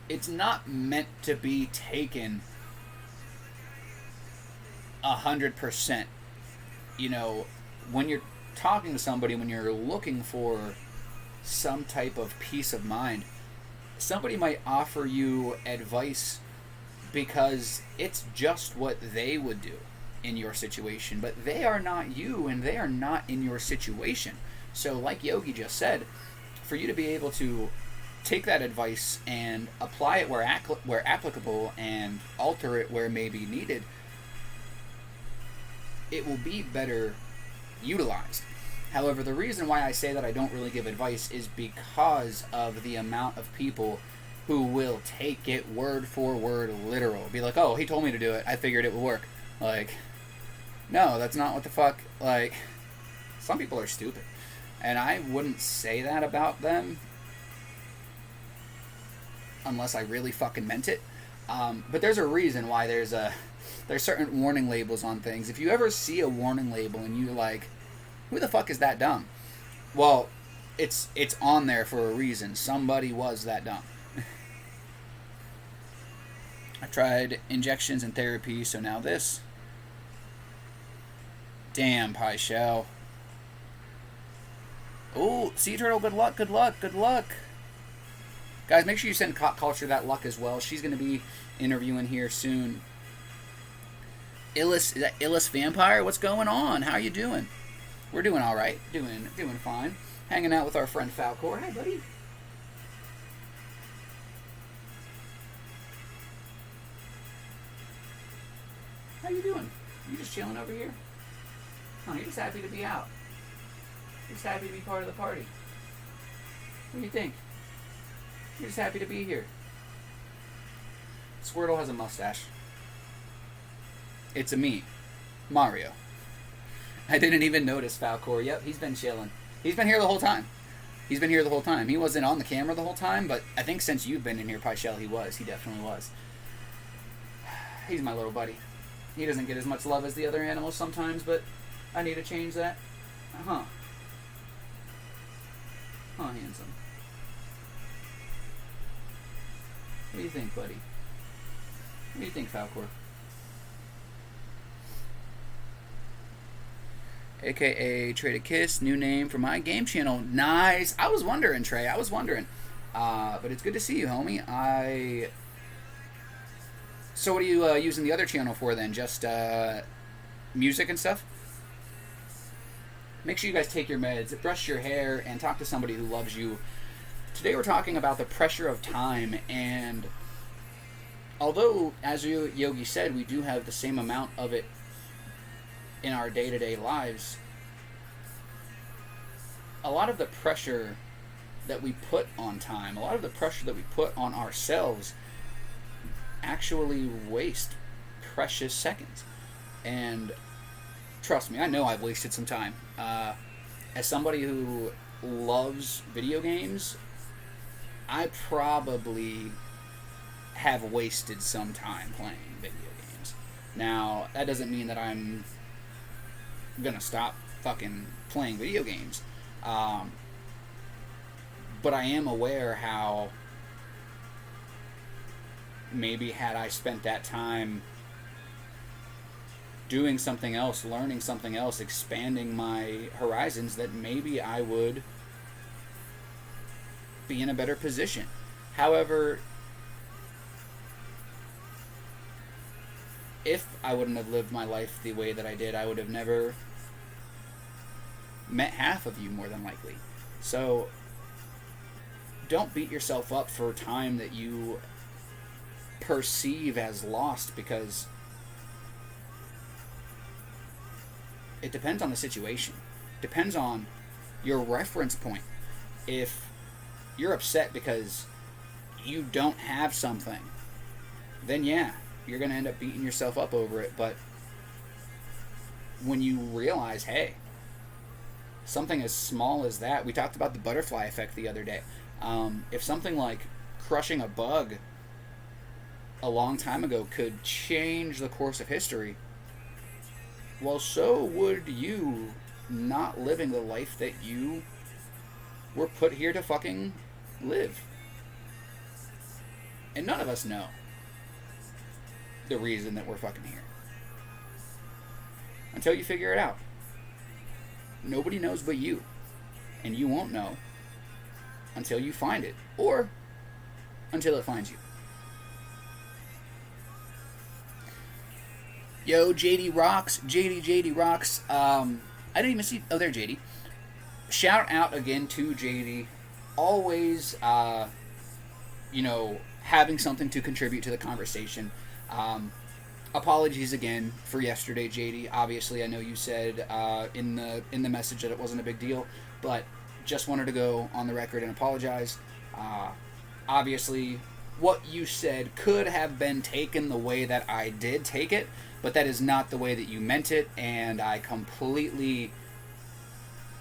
Speaker 2: it's not meant to be taken 100%. You know, when you're talking to somebody, when you're looking for some type of peace of mind, somebody might offer you advice because it's just what they would do in your situation, but they are not you and they are not in your situation. So like Yogi just said, for you to be able to take that advice and apply it where applicable and alter it where may be needed, it will be better utilized. However, the reason why I say that I don't really give advice is because of the amount of people who will take it word for word literal. Be like, oh, he told me to do it, I figured it would work. Like, no, that's not what the fuck. Like, some people are stupid. And I wouldn't say that about them unless I really fucking meant it. But there's a reason why there's certain warning labels on things. If you ever see a warning label and you're like, who the fuck is that dumb? Well, it's on there for a reason. Somebody was that dumb. I tried injections and therapy, so now this. Damn, Pie Shell. Oh, Sea Turtle, good luck, good luck, good luck. Guys, make sure you send Cop Culture that luck as well. She's going to be interviewing here soon. Is that Illis Vampire? What's going on? How are you doing? We're doing all right. Doing fine. Hanging out with our friend Falcor. Hi, buddy. How you doing? You just chilling over here? Oh, you're just happy to be out. You're just happy to be part of the party. What do you think? You're just happy to be here. Squirtle has a mustache. It's a me, Mario. I didn't even notice Falcor. Yep, he's been chilling. He's been here the whole time. He's been here the whole time. He wasn't on the camera the whole time, but I think since you've been in here, Pyshell, he was. He definitely was. He's my little buddy. He doesn't get as much love as the other animals sometimes, but I need to change that. Huh, handsome. What do you think, buddy? What do you think, Falcor? AKA Trade a Kiss, new name for my game channel. Nice. I was wondering, Trey. I was wondering. But it's good to see you, homie. So what are you using the other channel for then? Just music and stuff? Make sure you guys take your meds, brush your hair, and talk to somebody who loves you. Today we're talking about the pressure of time, and although, as Yogi said, we do have the same amount of it in our day-to-day lives, a lot of the pressure that we put on time, a lot of the pressure that we put on ourselves actually waste precious seconds. And trust me, I know I've wasted some time. As somebody who loves video games, I probably have wasted some time playing video games. Now, that doesn't mean that I'm gonna stop fucking playing video games. But I am aware how maybe had I spent that time doing something else, learning something else, expanding my horizons, that maybe I would be in a better position. However, if I wouldn't have lived my life the way that I did, I would have never met half of you more than likely. So don't beat yourself up for time that you perceive as lost, because it depends on the situation. Depends on your reference point. If you're upset because you don't have something, then yeah, you're going to end up beating yourself up over it. But when you realize, hey, something as small as that, we talked about the butterfly effect the other day. If something like crushing a bug a long time ago could change the course of history, well, so would you not living the life that you were put here to fucking live. And none of us know the reason that we're fucking here until you figure it out. Nobody knows but you, and you won't know until you find it, or until it finds you. Yo, JD rocks. JD rocks. I didn't even see. Oh, there, JD. Shout out again to JD. Always, having something to contribute to the conversation. Apologies again for yesterday, JD. Obviously, I know you said in the message that it wasn't a big deal, but just wanted to go on the record and apologize. Obviously, what you said could have been taken the way that I did take it, but that is not the way that you meant it, and I completely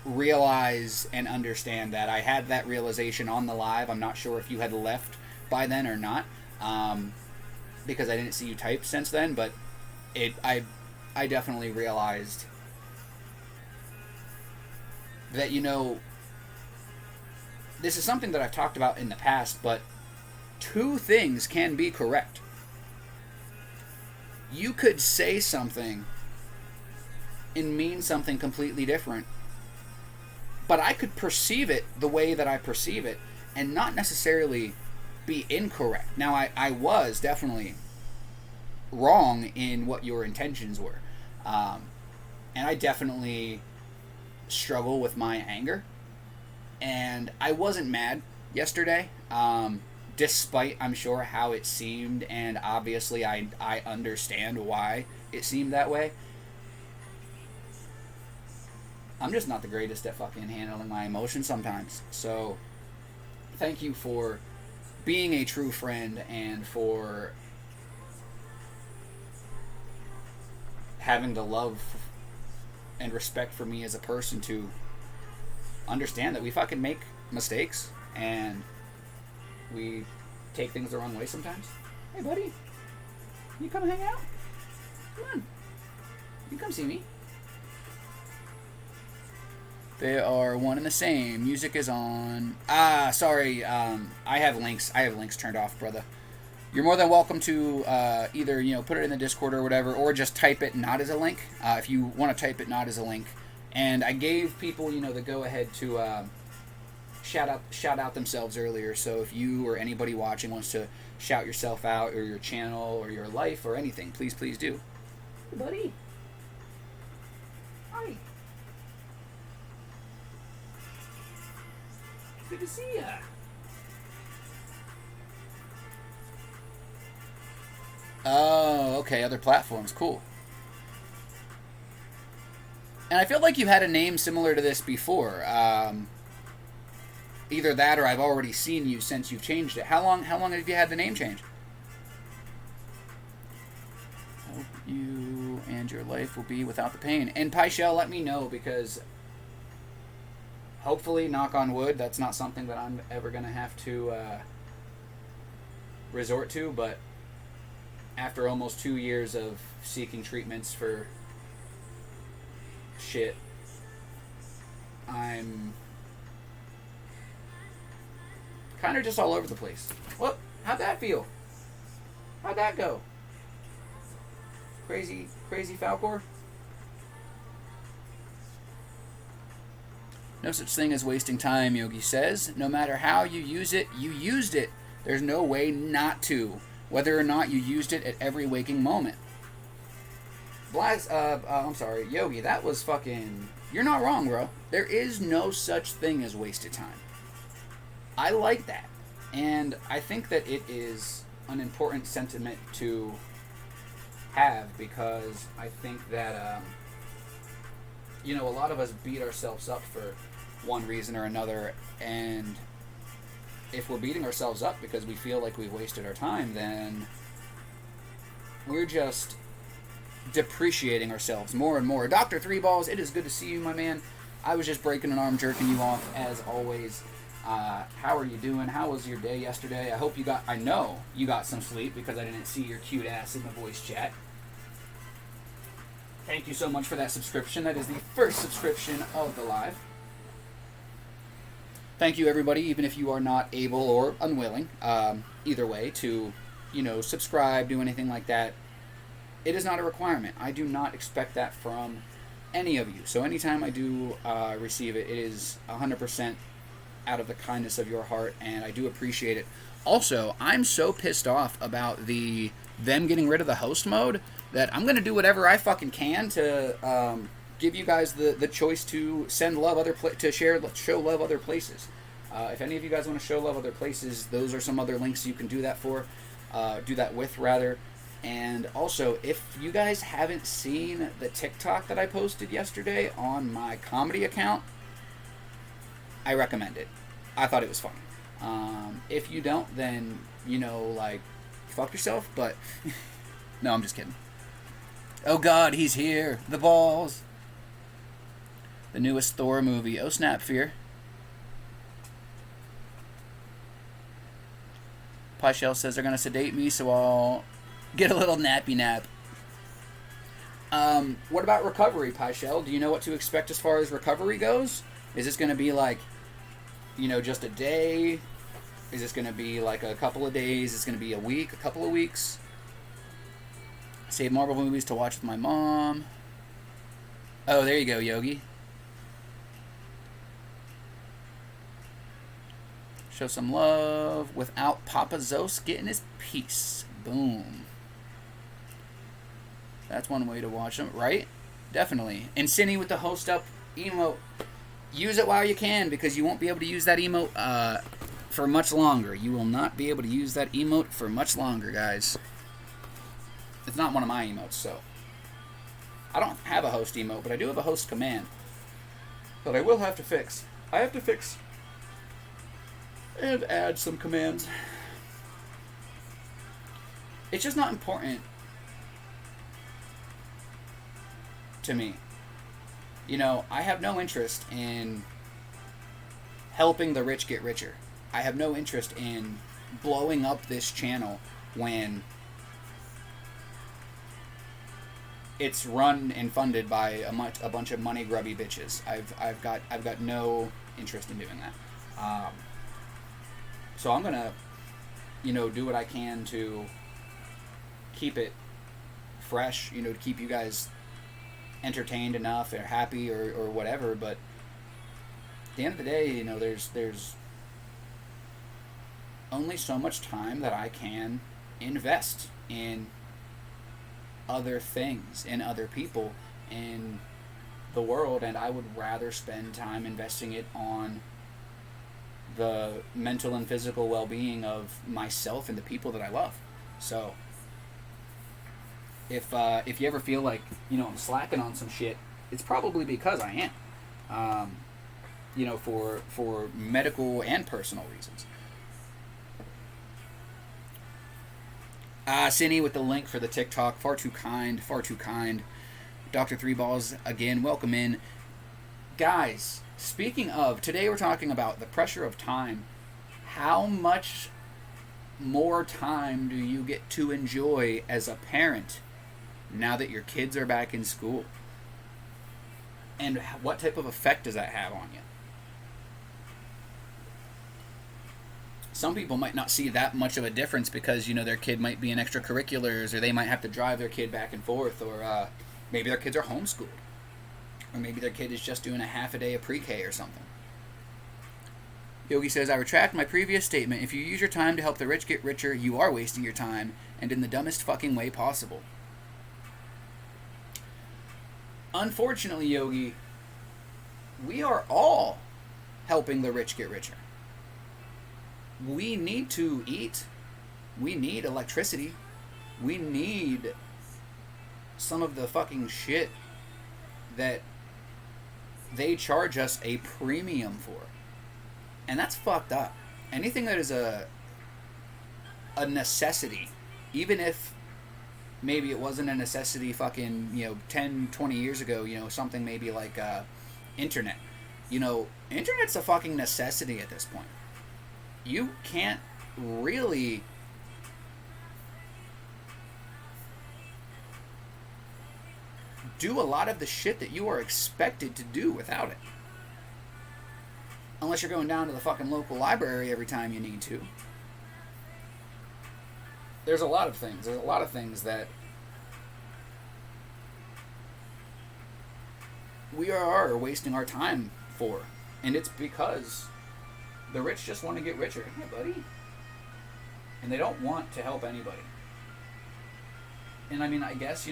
Speaker 2: realize and understand that. I had that realization on the live. I'm not sure if you had left by then or not, because I didn't see you type since then, but I definitely realized that, this is something that I've talked about in the past, but two things can be correct. You could say something and mean something completely different, but I could perceive it the way that I perceive it and not necessarily be incorrect. Now, I was definitely wrong in what your intentions were. And I definitely struggle with my anger. And I wasn't mad yesterday, despite, I'm sure, how it seemed. And obviously, I understand why it seemed that way. I'm just not the greatest at fucking handling my emotions sometimes. So, thank you for being a true friend and for having the love and respect for me as a person to understand that we fucking make mistakes and we take things the wrong way sometimes. Hey, buddy, you come hang out? Come on, you come see me. They are one and the same. Music is on. Sorry. I have links. Turned off, brother. You're more than welcome to either put it in the Discord or whatever, or just type it not as a link. If you want to type it not as a link, and I gave people the go ahead to shout out themselves earlier. So if you or anybody watching wants to shout yourself out or your channel or your life or anything, please do. Hey, buddy. Hi. Good to see ya. Oh, okay. Other platforms. Cool. And I feel like you had a name similar to this before. Either that or I've already seen you since you've changed it. How long have you had the name change? Hope you and your life will be without the pain. And Pyshell, let me know, because hopefully, knock on wood, that's not something that I'm ever going to have to resort to, but after almost 2 years of seeking treatments for shit, I'm kind of just all over the place. Well, how'd that feel? How'd that go? Crazy Falcor? No such thing as wasting time, Yogi says. No matter how you use it, you used it. There's no way not to, whether or not you used it at every waking moment. I'm sorry, Yogi, that was fucking You're not wrong, bro. There is no such thing as wasted time. I like that. And I think that it is an important sentiment to have, because I think that, a lot of us beat ourselves up for one reason or another, and if we're beating ourselves up because we feel like we've wasted our time, then we're just depreciating ourselves more and more. Dr. Three Balls, it is good to see you, my man. I was just breaking an arm, jerking you off, as always. How are you doing? How was your day yesterday? I know you got some sleep, because I didn't see your cute ass in the voice chat. Thank you so much for that subscription. That is the first subscription of the live. Thank you, everybody, even if you are not able or unwilling, either way, to, subscribe, do anything like that. It is not a requirement. I do not expect that from any of you. So anytime I do receive it, it is 100% out of the kindness of your heart, and I do appreciate it. Also, I'm so pissed off about them getting rid of the host mode that I'm going to do whatever I fucking can to give you guys the choice to send love show love other places. If any of you guys want to show love other places, those are some other links you can do that with. And also, if you guys haven't seen the TikTok that I posted yesterday on my comedy account, I recommend it. I thought it was funny. If you don't, then, fuck yourself, but no, I'm just kidding. Oh God, he's here. The balls. The newest Thor movie. Oh snap, Fear. Pyshell says they're going to sedate me, so I'll get a little nappy nap. What about recovery, Pyshell? Do you know what to expect as far as recovery goes? Is this going to be like, just a day? Is this going to be like a couple of days? Is this going to be a week, a couple of weeks? Save Marvel movies to watch with my mom. Oh, there you go, Yogi. Show some love without Papa Zos getting his piece. Boom. That's one way to watch them, right? Definitely. And Cindy with the host up emote. Use it while you can, because you won't be able to use that emote for much longer. You will not be able to use that emote for much longer, guys. It's not one of my emotes, so. I don't have a host emote, but I do have a host command. But I will have to fix. I have to fix and add some commands. It's just not important to me. I have no interest in helping the rich get richer. I have no interest in blowing up this channel when it's run and funded by a bunch of money grubby bitches. I've got no interest in doing that. So I'm gonna, do what I can to keep it fresh. To keep you guys entertained enough or happy or whatever. But at the end of the day, there's only so much time that I can invest in other things, in other people, in the world, and I would rather spend time investing it on the mental and physical well-being of myself and the people that I love. So if you ever feel like I'm slacking on some shit, it's probably because I am, for medical and personal reasons. Cindy with the link for the TikTok. Far too kind. Dr. Three Balls, again, welcome in. Guys, speaking of, today we're talking about the pressure of time. How much more time do you get to enjoy as a parent now that your kids are back in school? And what type of effect does that have on you? Some people might not see that much of a difference because, their kid might be in extracurriculars, or they might have to drive their kid back and forth, or maybe their kids are homeschooled. Or maybe their kid is just doing a half a day of pre-K or something. Yogi says, I retract my previous statement. If you use your time to help the rich get richer, you are wasting your time, and in the dumbest fucking way possible. Unfortunately, Yogi, we are all helping the rich get richer. We need to eat. We need electricity. We need some of the fucking shit that they charge us a premium for. And that's fucked up. Anything that is a necessity, even if maybe it wasn't a necessity fucking, 10, 20 years ago, something maybe like internet. Internet's a fucking necessity at this point. You can't really do a lot of the shit that you are expected to do without it. Unless you're going down to the fucking local library every time you need to. There's a lot of things. There's a lot of things that we are wasting our time for. And it's because the rich just want to get richer. Hey, buddy. And they don't want to help anybody. And I mean, I guess,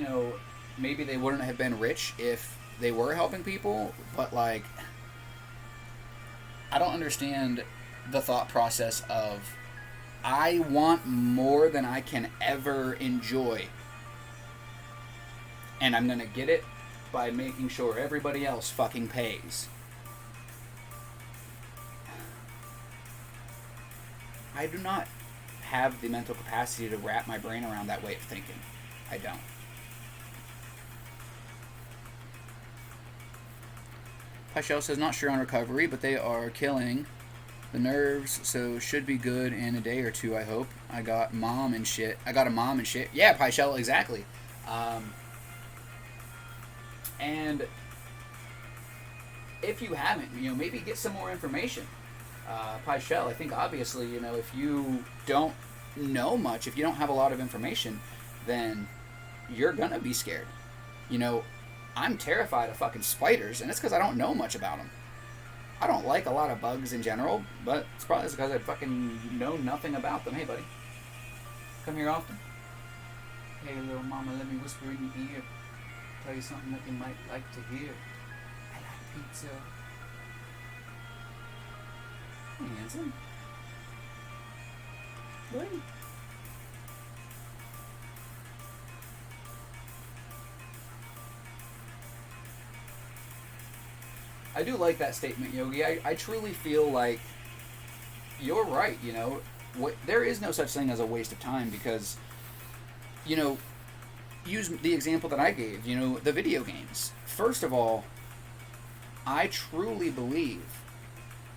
Speaker 2: maybe they wouldn't have been rich if they were helping people, but like, I don't understand the thought process of, I want more than I can ever enjoy, and I'm gonna get it by making sure everybody else fucking pays. I do not have the mental capacity to wrap my brain around that way of thinking. I don't. Pichelle says, not sure on recovery, but they are killing the nerves, so should be good in a day or two, I hope. I got a mom and shit. Yeah, Pichelle, exactly. And if you haven't, maybe get some more information. Pichelle, I think obviously, if you don't know much, if you don't have a lot of information, then you're gonna be scared. I'm terrified of fucking spiders, and it's because I don't know much about them. I don't like a lot of bugs in general, but it's probably because I fucking know nothing about them. Hey, buddy. Come here often? Hey, little mama, let me whisper in your ear. Tell you something that you might like to hear. I like pizza. Hey, handsome. Buddy. I do like that statement, Yogi. I truly feel like you're right, there is no such thing as a waste of time because, use the example that I gave, the video games. First of all, I truly believe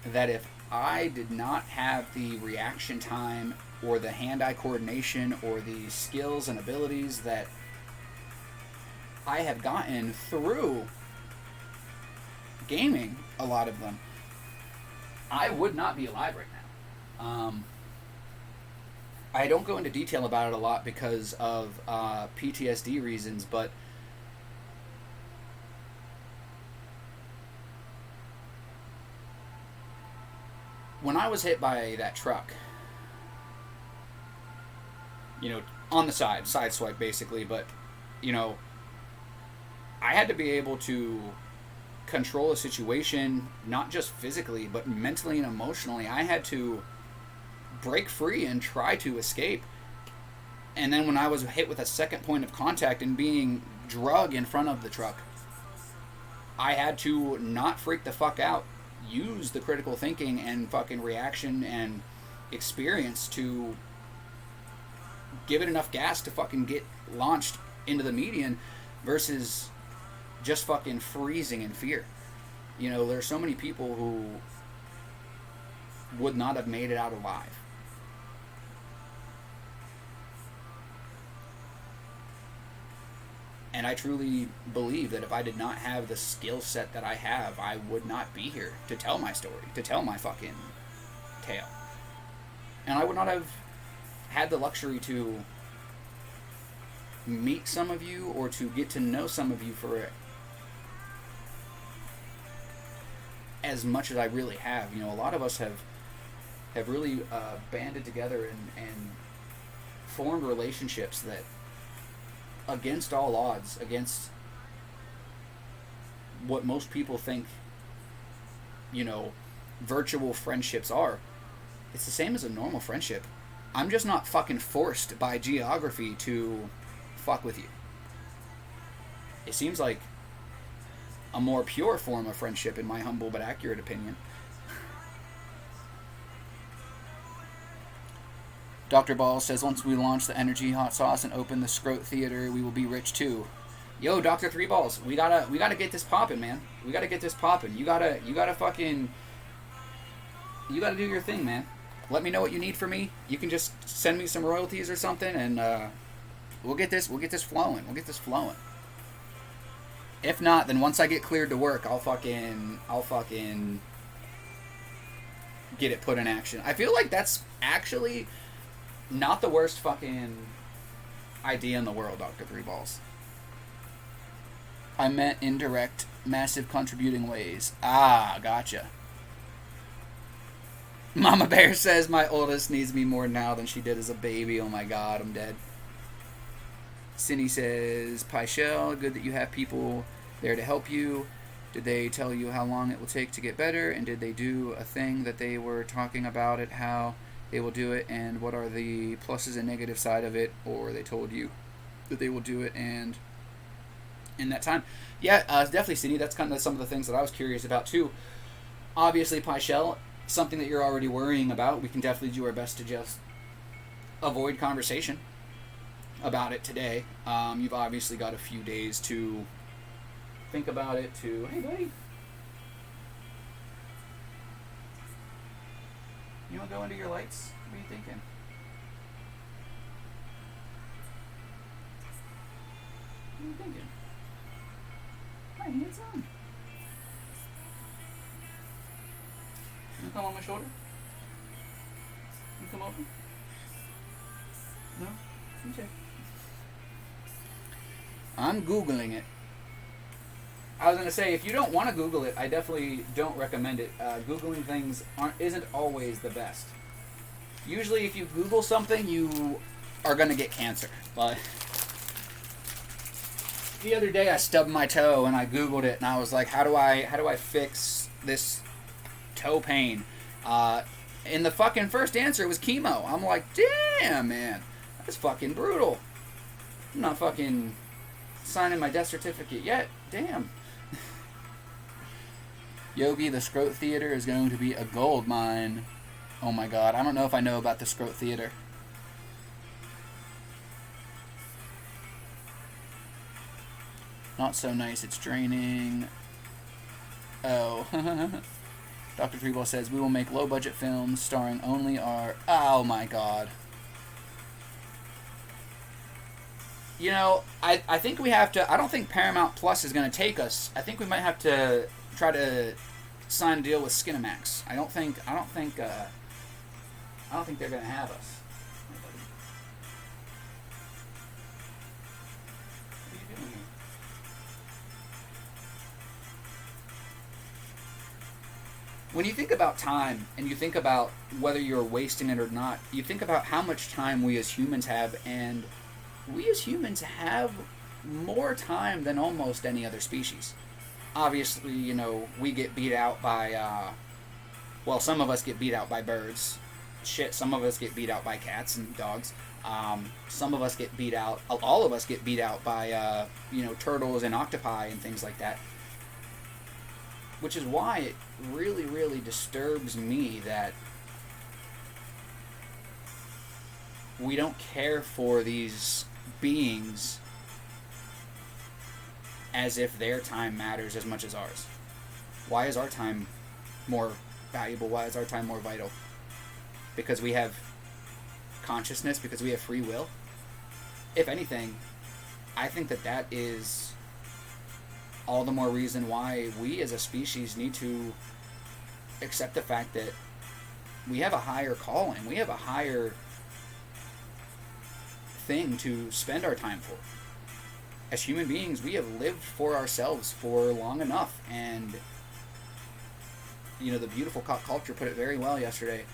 Speaker 2: that if I did not have the reaction time or the hand-eye coordination or the skills and abilities that I have gotten through gaming, a lot of them, I would not be alive right now. I don't go into detail about it a lot because of PTSD reasons, but when I was hit by that truck, on the side swipe basically, but, I had to be able to control a situation, not just physically, but mentally and emotionally. I had to break free and try to escape. And then when I was hit with a second point of contact and being drug in front of the truck, I had to not freak the fuck out, use the critical thinking and fucking reaction and experience to give it enough gas to fucking get launched into the median versus just fucking freezing in fear. There's so many people who would not have made it out alive. And I truly believe that if I did not have the skill set that I have, I would not be here to tell my story, to tell my fucking tale. And I would not have had the luxury to meet some of you or to get to know some of you for as much as I really have. A lot of us have really banded together and formed relationships that, against all odds, against what most people think virtual friendships are. It's the same as a normal friendship. I'm just not fucking forced by geography to fuck with you. It seems like a more pure form of friendship, in my humble but accurate opinion. Dr. Ball says, once we launch the energy hot sauce and open the Scroat Theater, we will be rich too. Yo, Dr. Three Balls, we gotta get this popping, man. We gotta get this popping. You gotta do your thing, man. Let me know what you need from me. You can just send me some royalties or something, and we'll get this flowing. We'll get this flowing. If not, then once I get cleared to work, I'll fucking get it put in action. I feel like that's actually not the worst fucking idea in the world, Dr. Three Balls. I meant indirect, massive contributing ways. Ah, gotcha. Mama Bear says, my oldest needs me more now than she did as a baby. Oh my god, I'm dead. Cindy says, Pyshell, good that you have people there to help you. Did they tell you how long it will take to get better? And did they do a thing that they were talking about it, how they will do it, and what are the pluses and negative side of it? Or they told you that they will do it and in that time? Yeah, definitely, Cindy. That's kind of some of the things that I was curious about too. Obviously, Pyshell, something that you're already worrying about, we can definitely do our best to just avoid conversation about it today. You've obviously got a few days to think about it. Hey buddy, you want to go into your lights? What are you thinking? What are you thinking? Hi, handsome. You come on my shoulder? You come over? No? Okay. I'm Googling it. I was going to say, if you don't want to Google it, I definitely don't recommend it. Googling things isn't always the best. Usually if you Google something, you are going to get cancer. But the other day I stubbed my toe and I Googled it and I was like, how do I fix this toe pain? And the fucking first answer was chemo. I'm like, damn, man. That's fucking brutal. I'm not fucking signing my death certificate yet. Damn. Yogi, the Scroat Theater is going to be a gold mine. Oh my god. I don't know if I know about the Scroat Theater. Not so nice. It's draining. Oh. Dr. Treeball says, we will make low-budget films starring only our... Oh my god. You know, I think we have to... I don't think Paramount Plus is going to take us. I think we might have to try to sign a deal with Skinamax. I don't think they're going to have us. What are you doing here? When you think about time, and you think about whether you're wasting it or not, you think about how much time we as humans have, and we as humans have more time than almost any other species. Obviously, you know, we get beat out by, well, some of us get beat out by birds. Shit, some of us get beat out by cats and dogs. Some of us get beat out, all of us get beat out by, you know, turtles and octopi and things like that. Which is why it really, really disturbs me that we don't care for these beings as if their time matters as much as ours. Why is our time more valuable? Why is our time more vital? Because we have consciousness? Because we have free will? If anything, I think that is all the more reason why we as a species need to accept the fact that we have a higher calling. We have a higher thing to spend our time for. As human beings, we have lived for ourselves for long enough, and you know, the beautiful culture put it very well yesterday.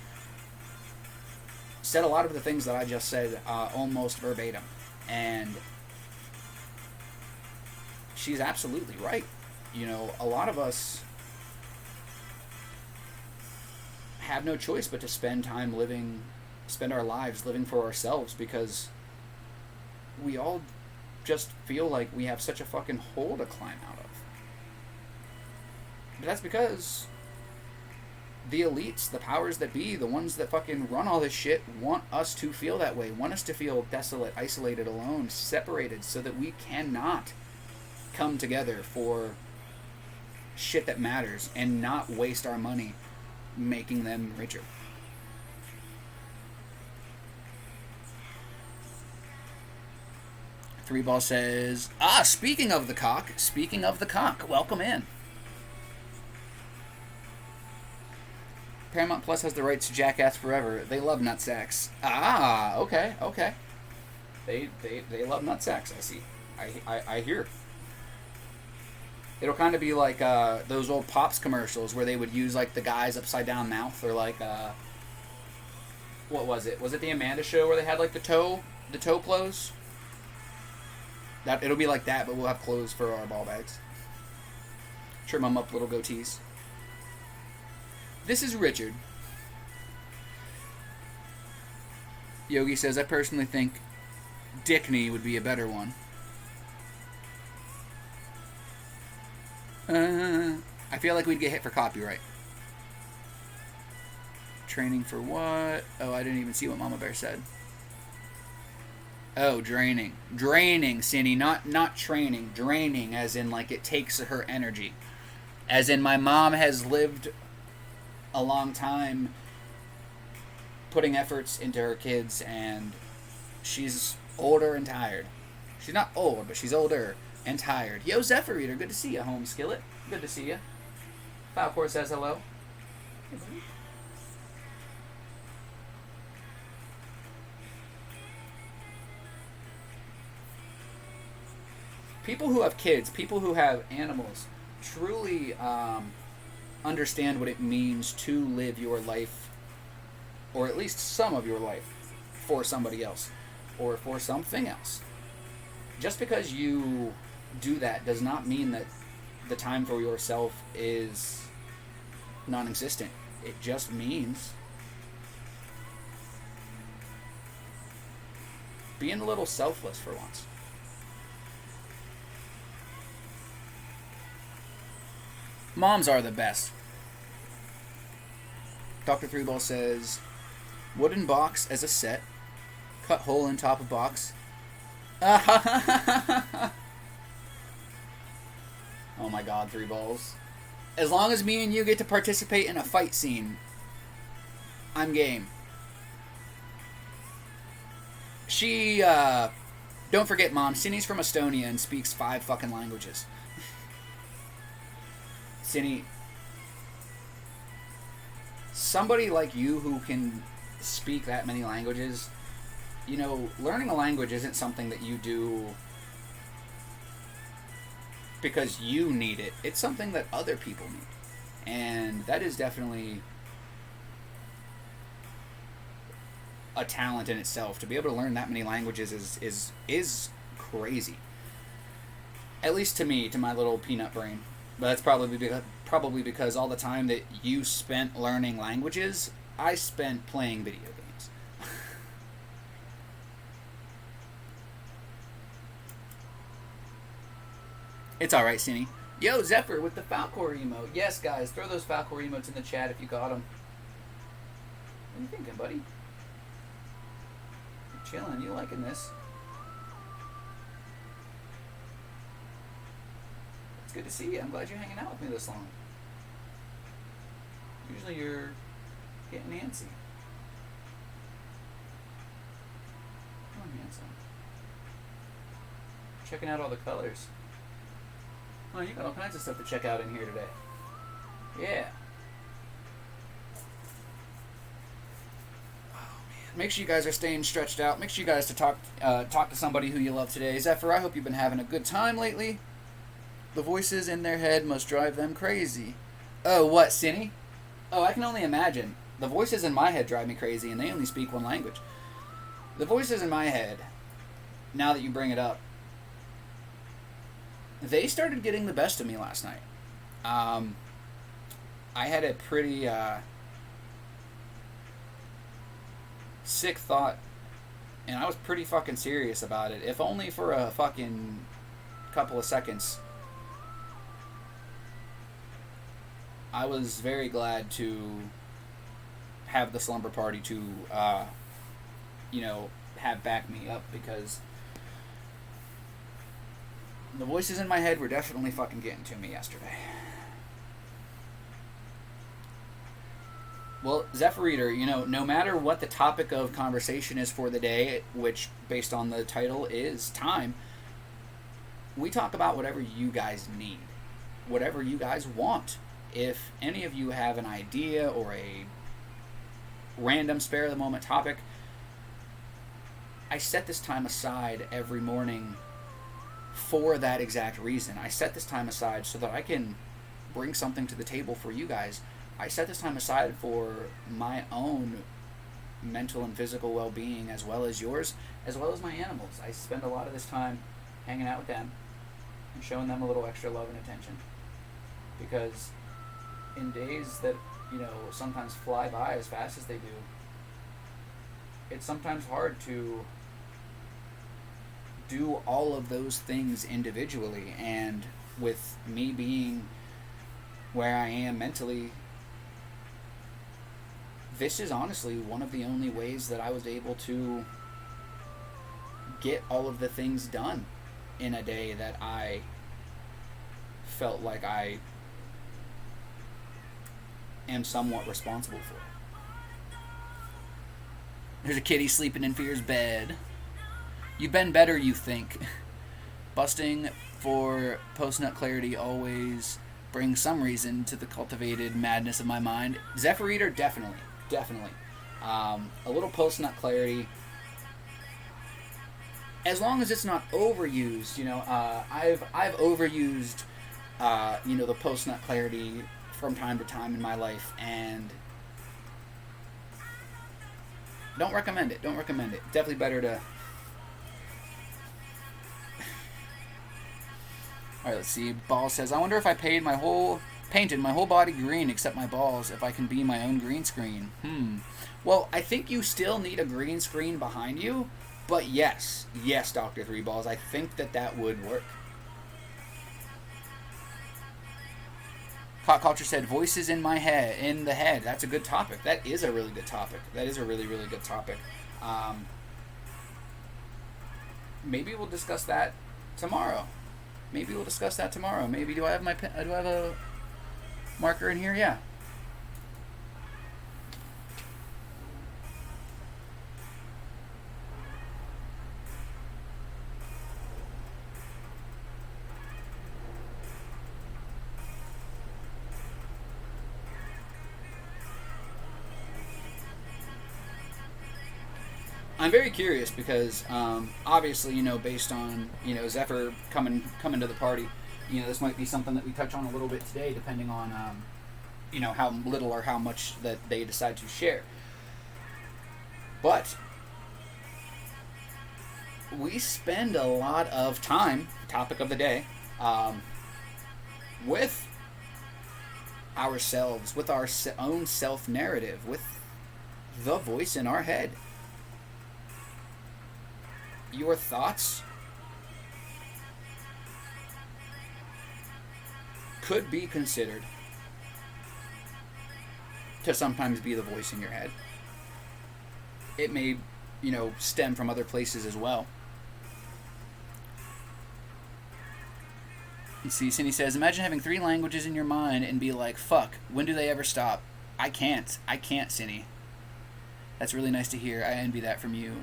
Speaker 2: Said a lot of the things that I just said almost verbatim, and she's absolutely right. You know, a lot of us have no choice but to spend our lives living for ourselves, because we all just feel like we have such a fucking hole to climb out of. But that's because the elites, the powers that be, the ones that fucking run all this shit, want us to feel that way, want us to feel desolate, isolated, alone, separated, so that we cannot come together for shit that matters and not waste our money making them richer. Three Ball says, speaking of the cock, welcome in. Paramount Plus has the rights to Jackass Forever. They love nutsacks. Okay. They love nutsacks, I see. I hear. It'll kind of be like those old Pops commercials where they would use like the guy's upside down mouth, or like what was it? Was it the Amanda Show where they had like the toe clothes? That it'll be like that, but we'll have clothes for our ball bags. Trim them up, little goatees. This is Richard. Yogi says, I personally think Dickney would be a better one. I feel like we'd get hit for copyright. Training for what? Oh, I didn't even see what Mama Bear said. Oh, draining. Draining, Cindy. Not training. Draining, as in like it takes her energy. As in my mom has lived a long time putting efforts into her kids, and she's older and tired. She's not old, but she's older and tired. Yo, Zephyr Eater, good to see you, Home Skillet. Good to see you. Falcor says hello. People who have kids, people who have animals, truly understand what it means to live your life, or at least some of your life, for somebody else, or for something else. Just because you do that does not mean that the time for yourself is non-existent. It just means being a little selfless for once. Moms are the best. Dr. Threeball says, wooden box as a set, cut hole in top of box. Oh my god, Three Balls. As long as me and you get to participate in a fight scene, I'm game. Don't forget, Mom, Cindy's from Estonia and speaks 5 fucking languages. Cindy, somebody like you who can speak that many languages, you know, learning a language isn't something that you do because you need it. It's something that other people need. And that is definitely a talent in itself. To be able to learn that many languages is crazy. At least to me, to my little peanut brain. But that's probably because all the time that you spent learning languages, I spent playing video games. It's alright, Cindy. Yo, Zephyr with the Falcor emote. Yes, guys, throw those Falcor emotes in the chat if you got them. What are you thinking, buddy? You chilling? You liking this? It's good to see you. I'm glad you're hanging out with me this long. Usually you're getting antsy. Come on, handsome. Checking out all the colors. Oh, you got all kinds of stuff to check out in here today. Yeah. Oh, man. Make sure you guys are staying stretched out. Make sure you guys talk to somebody who you love today. Zephyr, I hope you've been having a good time lately. The voices in their head must drive them crazy. Oh, what, Cindy? Oh, I can only imagine. The voices in my head drive me crazy, and they only speak one language. The voices in my head, now that you bring it up, they started getting the best of me last night. I had a pretty sick thought, and I was pretty fucking serious about it, if only for a fucking couple of seconds. I was very glad to have the slumber party to, have back me up, because the voices in my head were definitely fucking getting to me yesterday. Well, Zephyr Eater, no matter what the topic of conversation is for the day, which, based on the title, is time, we talk about whatever you guys need, whatever you guys want. If any of you have an idea or a random spare-of-the-moment topic, I set this time aside every morning for that exact reason. I set this time aside so that I can bring something to the table for you guys. I set this time aside for my own mental and physical well-being, as well as yours, as well as my animals. I spend a lot of this time hanging out with them and showing them a little extra love and attention. Because in days that, sometimes fly by as fast as they do, it's sometimes hard to do all of those things individually. And with me being where I am mentally, this is honestly one of the only ways that I was able to get all of the things done in a day that I felt like I am somewhat responsible for. There's a kitty sleeping in Fear's bed. You've been better, you think. Busting for post-nut clarity always brings some reason to the cultivated madness of my mind. Zephyr Eater, definitely. A little post-nut clarity, as long as it's not overused. I've overused, the post-nut clarity from time to time in my life, and don't recommend it. Definitely better to... Alright, let's see. Ball says, I wonder if I painted my whole body green except my balls, if I can be my own green screen. Well, I think you still need a green screen behind you, but yes, Dr. Three Balls, I think that would work. Pop Culture said, voices in the head. That's a good topic. That is a really good topic. That is a really, really good topic. Maybe we'll discuss that tomorrow. Maybe do I have a marker in here? Yeah. I'm very curious because, obviously, based on, Zephyr coming to the party, this might be something that we touch on a little bit today, depending on, how little or how much that they decide to share. But we spend a lot of time, topic of the day, with ourselves, with our own self-narrative, with the voice in our head. Your thoughts could be considered to sometimes be the voice in your head. It may, stem from other places as well. You see, Cindy says, imagine having 3 languages in your mind and be like, fuck, when do they ever stop? I can't, Cindy. That's really nice to hear. I envy that from you.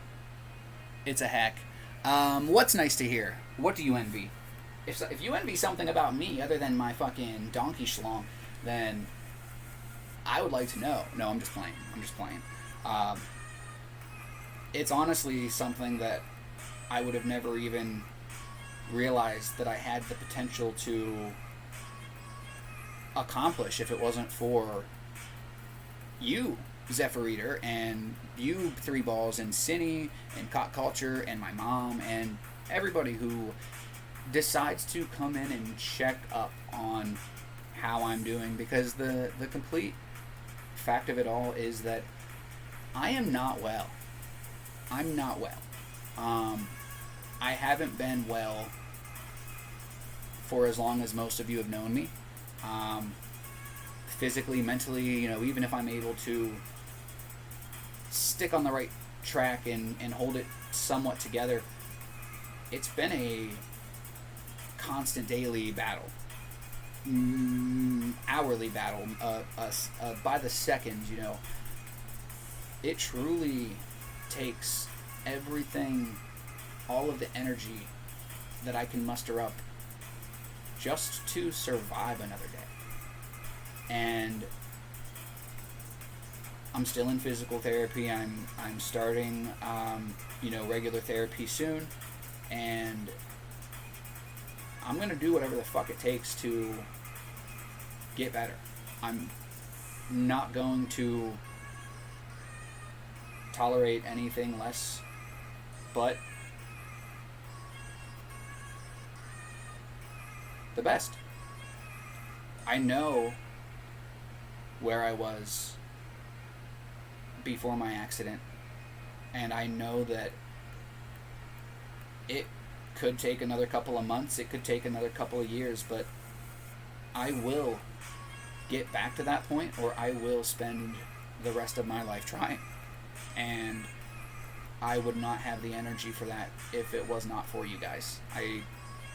Speaker 2: It's a hack. What's nice to hear? What do you envy? If you envy something about me other than my fucking donkey schlong, then I would like to know. No, I'm just playing. It's honestly something that I would have never even realized that I had the potential to accomplish if it wasn't for you, Zephyr Eater, and you, Three Balls, and Cinny, and Cock Culture, and my mom, and everybody who decides to come in and check up on how I'm doing, because the complete fact of it all is that I am not well. I'm not well. I haven't been well for as long as most of you have known me. Physically, mentally, even if I'm able to stick on the right track and hold it somewhat together, it's been a constant daily battle, hourly battle, by the second. It truly takes everything, all of the energy that I can muster up just to survive another day. And I'm still in physical therapy. I'm starting regular therapy soon, and I'm gonna do whatever the fuck it takes to get better. I'm not going to tolerate anything less but the best. I know where I was before my accident, and I know that it could take another couple of months, it could take another couple of years, but I will get back to that point, or I will spend the rest of my life trying. And I would not have the energy for that if it was not for you guys. I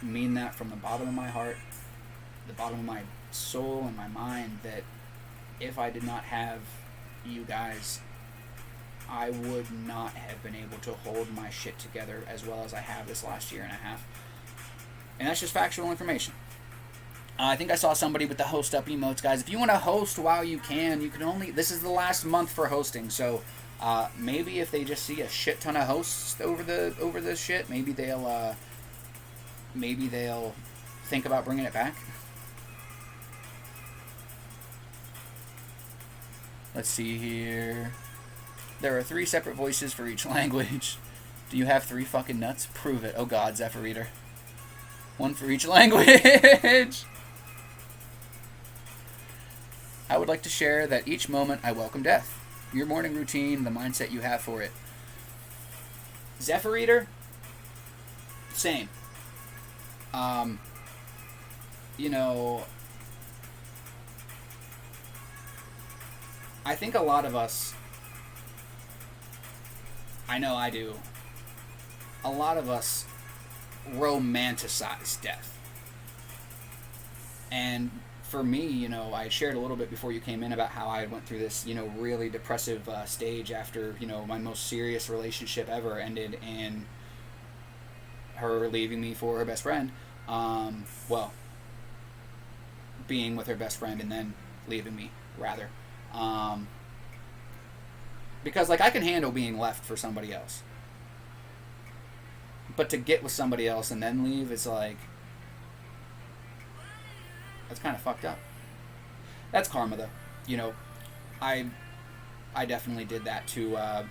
Speaker 2: mean that from the bottom of my heart, the bottom of my soul and my mind, that if I did not have you guys, I would not have been able to hold my shit together as well as I have this last year and a half. And that's just factual information. I think I saw somebody with the host up emotes, guys. If you want to host while you can only, this is the last month for hosting, so maybe if they just see a shit ton of hosts over this shit, maybe they'll think about bringing it back. Let's see here. There are 3 separate voices for each language. Do you have 3 fucking nuts? Prove it. Oh god, Zephyr Eater. 1 for each language. I would like to share that each moment I welcome death. Your morning routine, the mindset you have for it. Zephyr Eater, same. I think a lot of us, I know I do, a lot of us romanticize death. And for me, I shared a little bit before you came in about how I went through this, really depressive stage after, my most serious relationship ever ended in her leaving me for her best friend. Being with her best friend and then leaving me, rather. Because, I can handle being left for somebody else. But to get with somebody else and then leave is that's kind of fucked up. That's karma, though. I definitely did that to, a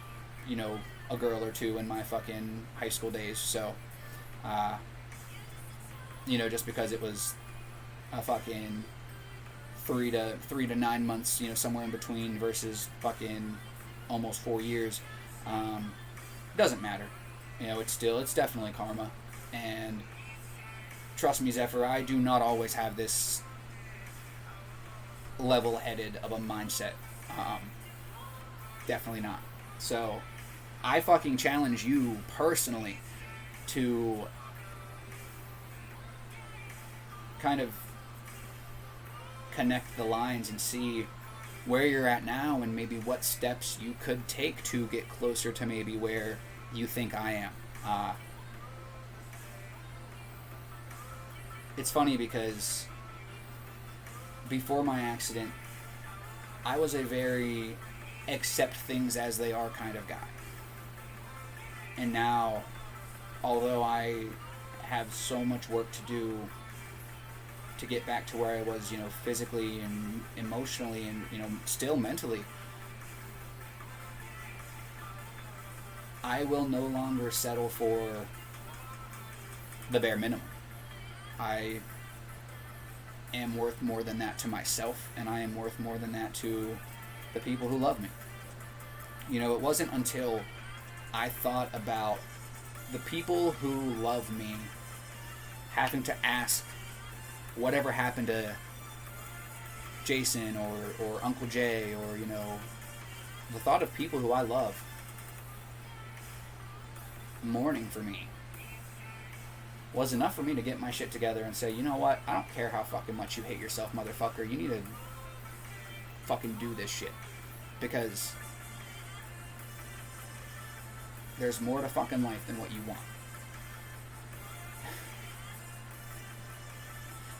Speaker 2: girl or two in my fucking high school days. So, just because it was a fucking 3 to 9 months, somewhere in between versus fucking almost 4 years, doesn't matter. It's definitely karma. And trust me, Zephyr, I do not always have this level-headed of a mindset. Definitely not. So, I fucking challenge you personally to kind of connect the lines and see where you're at now and maybe what steps you could take to get closer to maybe where you think I am. It's funny because before my accident, I was a very accept things as they are kind of guy. And now, although I have so much work to do to get back to where I was, physically and emotionally and, still mentally, I will no longer settle for the bare minimum. I am worth more than that to myself, and I am worth more than that to the people who love me. It wasn't until I thought about the people who love me having to ask whatever happened to Jason or Uncle Jay, or, you know, the thought of people who I love mourning for me was enough for me to get my shit together and say, you know what, I don't care how fucking much you hate yourself, motherfucker, you need to fucking do this shit. Because there's more to fucking life than what you want.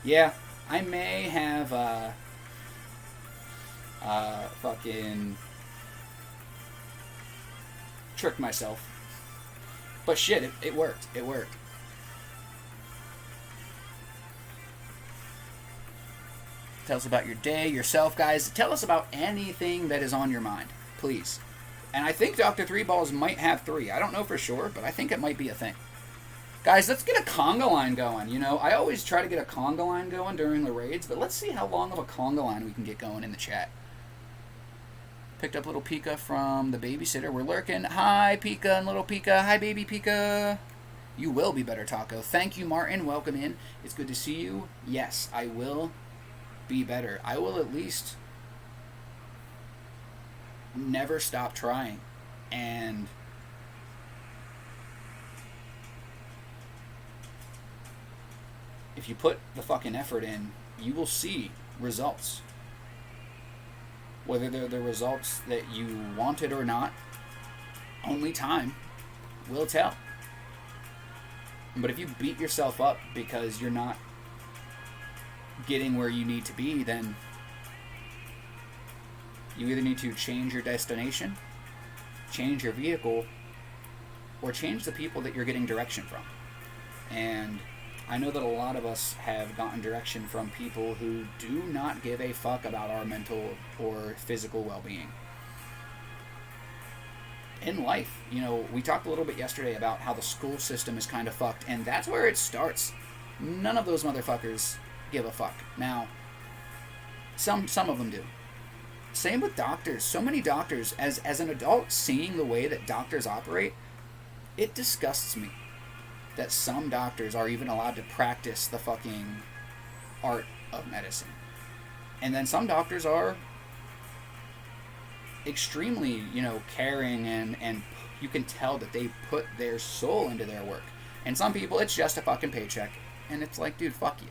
Speaker 2: Yeah, I may have fucking tricked myself. But shit, it worked. It worked. Tell us about your day, yourself, guys. Tell us about anything that is on your mind, please. And I think Dr. Three Balls might have 3. I don't know for sure, but I think it might be a thing. Guys, let's get a conga line going. You know, I always try to get a conga line going during the raids, but let's see how long of a conga line we can get going in the chat. Picked up little Pika from the babysitter. We're lurking. Hi, Pika and little Pika. Hi, baby Pika. You will be better, Taco. Thank you, Martin. Welcome in. It's good to see you. Yes, I will be better. I will at least never stop trying. And if you put the fucking effort in, you will see results. Whether they're the results that you wanted or not, only time will tell. But if you beat yourself up because you're not getting where you need to be, then you either need to change your destination, change your vehicle, or change the people that you're getting direction from. And I know that a lot of us have gotten direction from people who do not give a fuck about our mental or physical well-being. In life, you know, we talked a little bit yesterday about how the school system is kind of fucked, and that's where it starts. None of those motherfuckers give a fuck. Now, some of them do. Same with doctors. So many doctors, as an adult, seeing the way that doctors operate, it disgusts me that some doctors are even allowed to practice the fucking art of medicine. And then some doctors are extremely, you know, caring, and you can tell that they put their soul into their work. And some people, it's just a fucking paycheck. And it's like, dude, fuck you.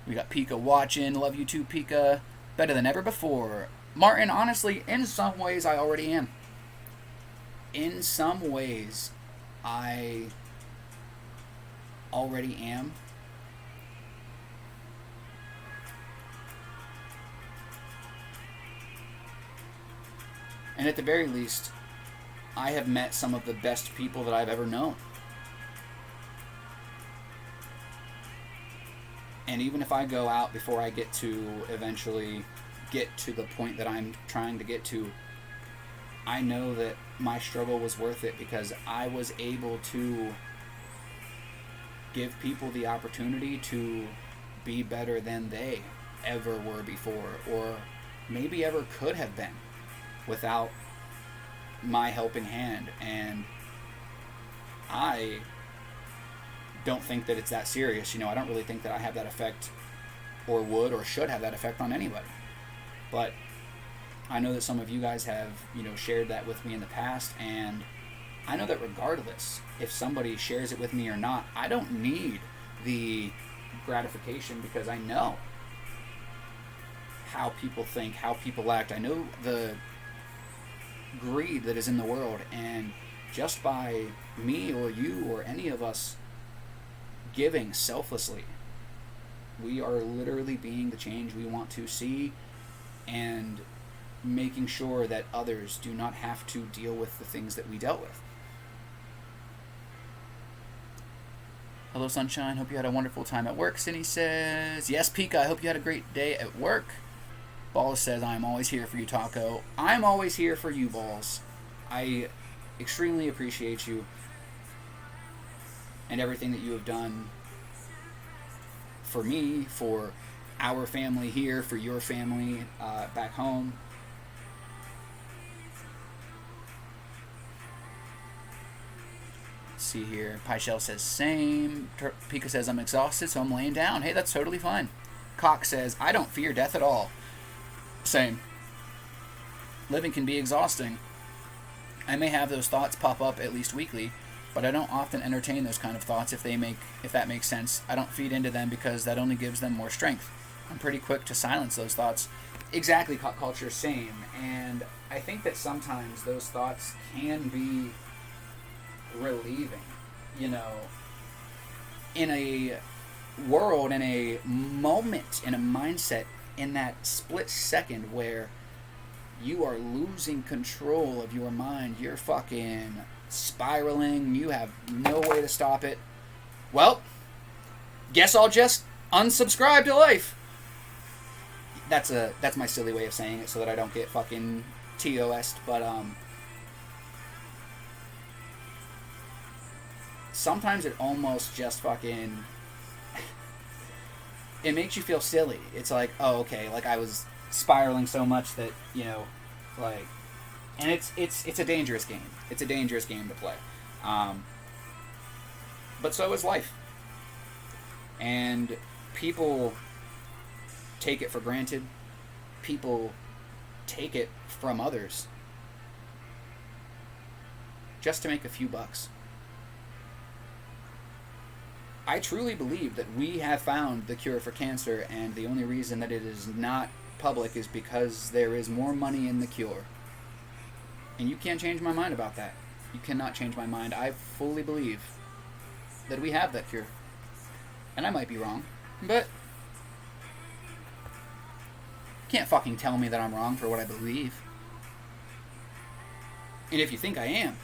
Speaker 2: We got Pika watching. Love you too, Pika. Better than ever before. Martin, honestly, in some ways, I already am. In some ways, I already am. And at the very least, I have met some of the best people that I've ever known. And even if I go out before I get to eventually get to the point that I'm trying to get to, I know that my struggle was worth it because I was able to give people the opportunity to be better than they ever were before, or maybe ever could have been without my helping hand. And I don't think that it's that serious. You know, I don't really think that I have that effect, or would, or should have that effect on anybody. But I know that some of you guys have, you know, shared that with me in the past, and I know that regardless if somebody shares it with me or not, I don't need the gratification, because I know how people think, how people act. I know the greed that is in the world, and just by me or you or any of us giving selflessly, we are literally being the change we want to see, and making sure that others do not have to deal with the things that we dealt with. Hello, Sunshine. Hope you had a wonderful time at work. Cindy says, yes, Pika, I hope you had a great day at work. Balls says, I'm always here for you, Taco. I'm always here for you, Balls. I extremely appreciate you and everything that you have done for me, for our family here, for your family back home. Let's see here. Pyshell says same. Pika says I'm exhausted, so I'm laying down. Hey, that's totally fine. Cox says I don't fear death at all. Same. Living can be exhausting. I may have those thoughts pop up at least weekly, but I don't often entertain those kind of thoughts if that makes sense. I don't feed into them because that only gives them more strength. I'm pretty quick to silence those thoughts. Exactly, Cock Culture, same. And I think that sometimes those thoughts can be relieving, you know, in a world, in a moment, in a mindset, in that split second where you are losing control of your mind, you're fucking spiraling, you have no way to stop it. Well, guess I'll just unsubscribe to life. That's my silly way of saying it so that I don't get fucking TOS'd, but sometimes it almost just fucking it makes you feel silly. It's like, oh, okay, like I was spiraling so much that, you know, like, and it's a dangerous game. It's a dangerous game to play. But so is life. And people take it for granted. People take it from others just to make a few bucks. I truly believe that we have found the cure for cancer, and the only reason that it is not public is because there is more money in the cure. And you can't change my mind about that. You cannot change my mind. I fully believe that we have that cure. And I might be wrong, but you can't fucking tell me that I'm wrong for what I believe. And if you think I am,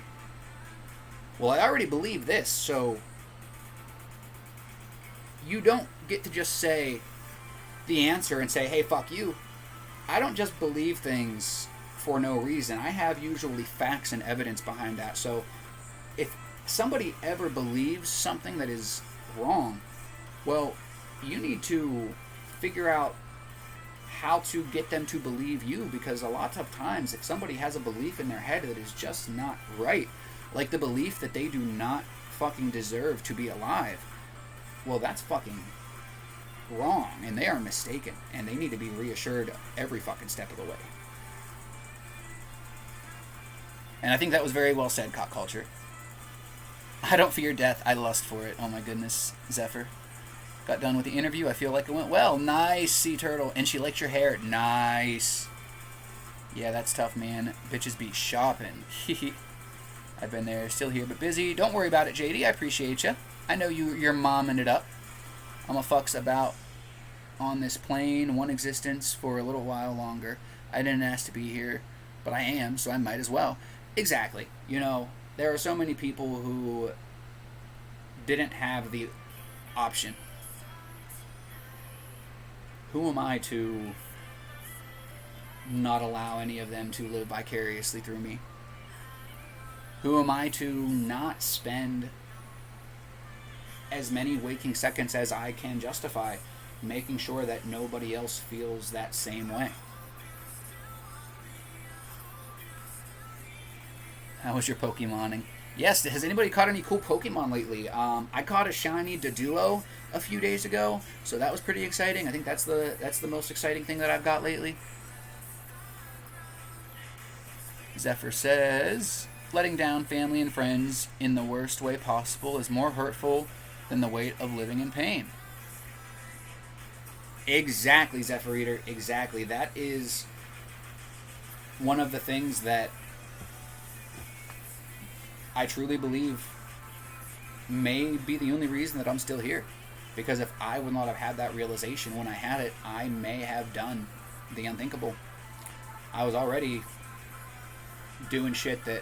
Speaker 2: well, I already believe this, so you don't get to just say the answer and say, hey, fuck you. I don't just believe things for no reason. I have usually facts and evidence behind that. So if somebody ever believes something that is wrong, well, you need to figure out how to get them to believe you, because a lot of times if somebody has a belief in their head that is just not right, like the belief that they do not fucking deserve to be alive, well, that's fucking wrong, and they are mistaken, and they need to be reassured every fucking step of the way. And I think that was very well said, Cock Culture. I don't fear death, I lust for it. Oh my goodness, Zephyr. Got done with the interview, I feel like it went well. Nice, Sea Turtle. And she likes your hair. Nice. Yeah, that's tough, man. Bitches be shopping. I've been there, still here, but busy. Don't worry about it, JD. I appreciate you. I know you're momming it up. I'm a fucks about on this plane, one existence for a little while longer. I didn't ask to be here, but I am, so I might as well. Exactly. You know, there are so many people who didn't have the option. Who am I to not allow any of them to live vicariously through me? Who am I to not spend as many waking seconds as I can justify making sure that nobody else feels that same way? How was your Pokemoning? Yes, has anybody caught any cool Pokemon lately? I caught a shiny Doduo a few days ago, so that was pretty exciting. I think that's the most exciting thing that I've got lately. Zephyr says, letting down family and friends in the worst way possible is more hurtful than the weight of living in pain. Exactly, Zephyr Eater, exactly. That is one of the things that I truly believe may be the only reason that I'm still here. Because if I would not have had that realization when I had it, I may have done the unthinkable. I was already doing shit that,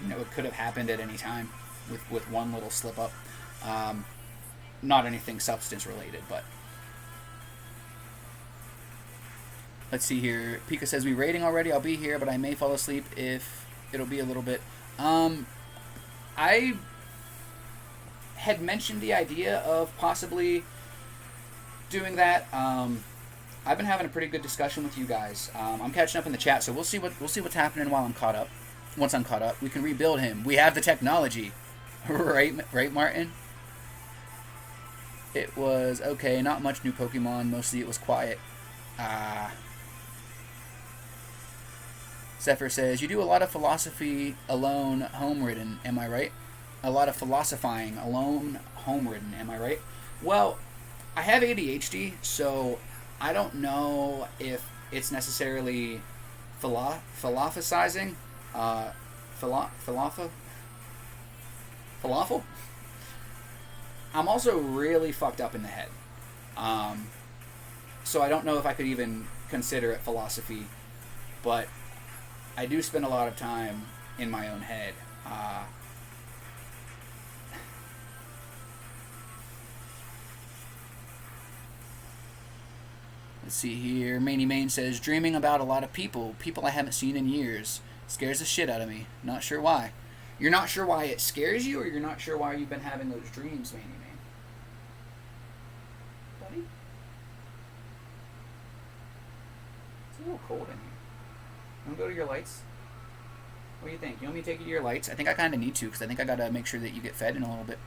Speaker 2: you know, it could have happened at any time with one little slip up. Not anything substance related, but let's see here. Pika says, we rating already. I'll be here, but I may fall asleep if it'll be a little bit. I had mentioned the idea of possibly doing that. I've been having a pretty good discussion with you guys. I'm catching up in the chat, so we'll see what's happening while I'm caught up. Once I'm caught up, we can rebuild him. We have the technology. Right, Martin? It was okay, not much new Pokemon, mostly it was quiet. Ah. Zephyr says, you do a lot of philosophy alone, home-ridden, am I right? A lot of philosophizing alone, home-ridden, am I right? Well, I have ADHD, so I don't know if it's necessarily philosophizing. Falafel? I'm also really fucked up in the head. So I don't know if I could even consider it philosophy, but I do spend a lot of time in my own head. Let's see here. Maney Main says, dreaming about a lot of people I haven't seen in years. Scares the shit out of me. Not sure why. You're not sure why it scares you, or you're not sure why you've been having those dreams, Maney Main? Buddy? It's a little cold in here. You want to go to your lights? What do you think? You want me to take you to your lights? I think I kind of need to, because I think I got to make sure that you get fed in a little bit.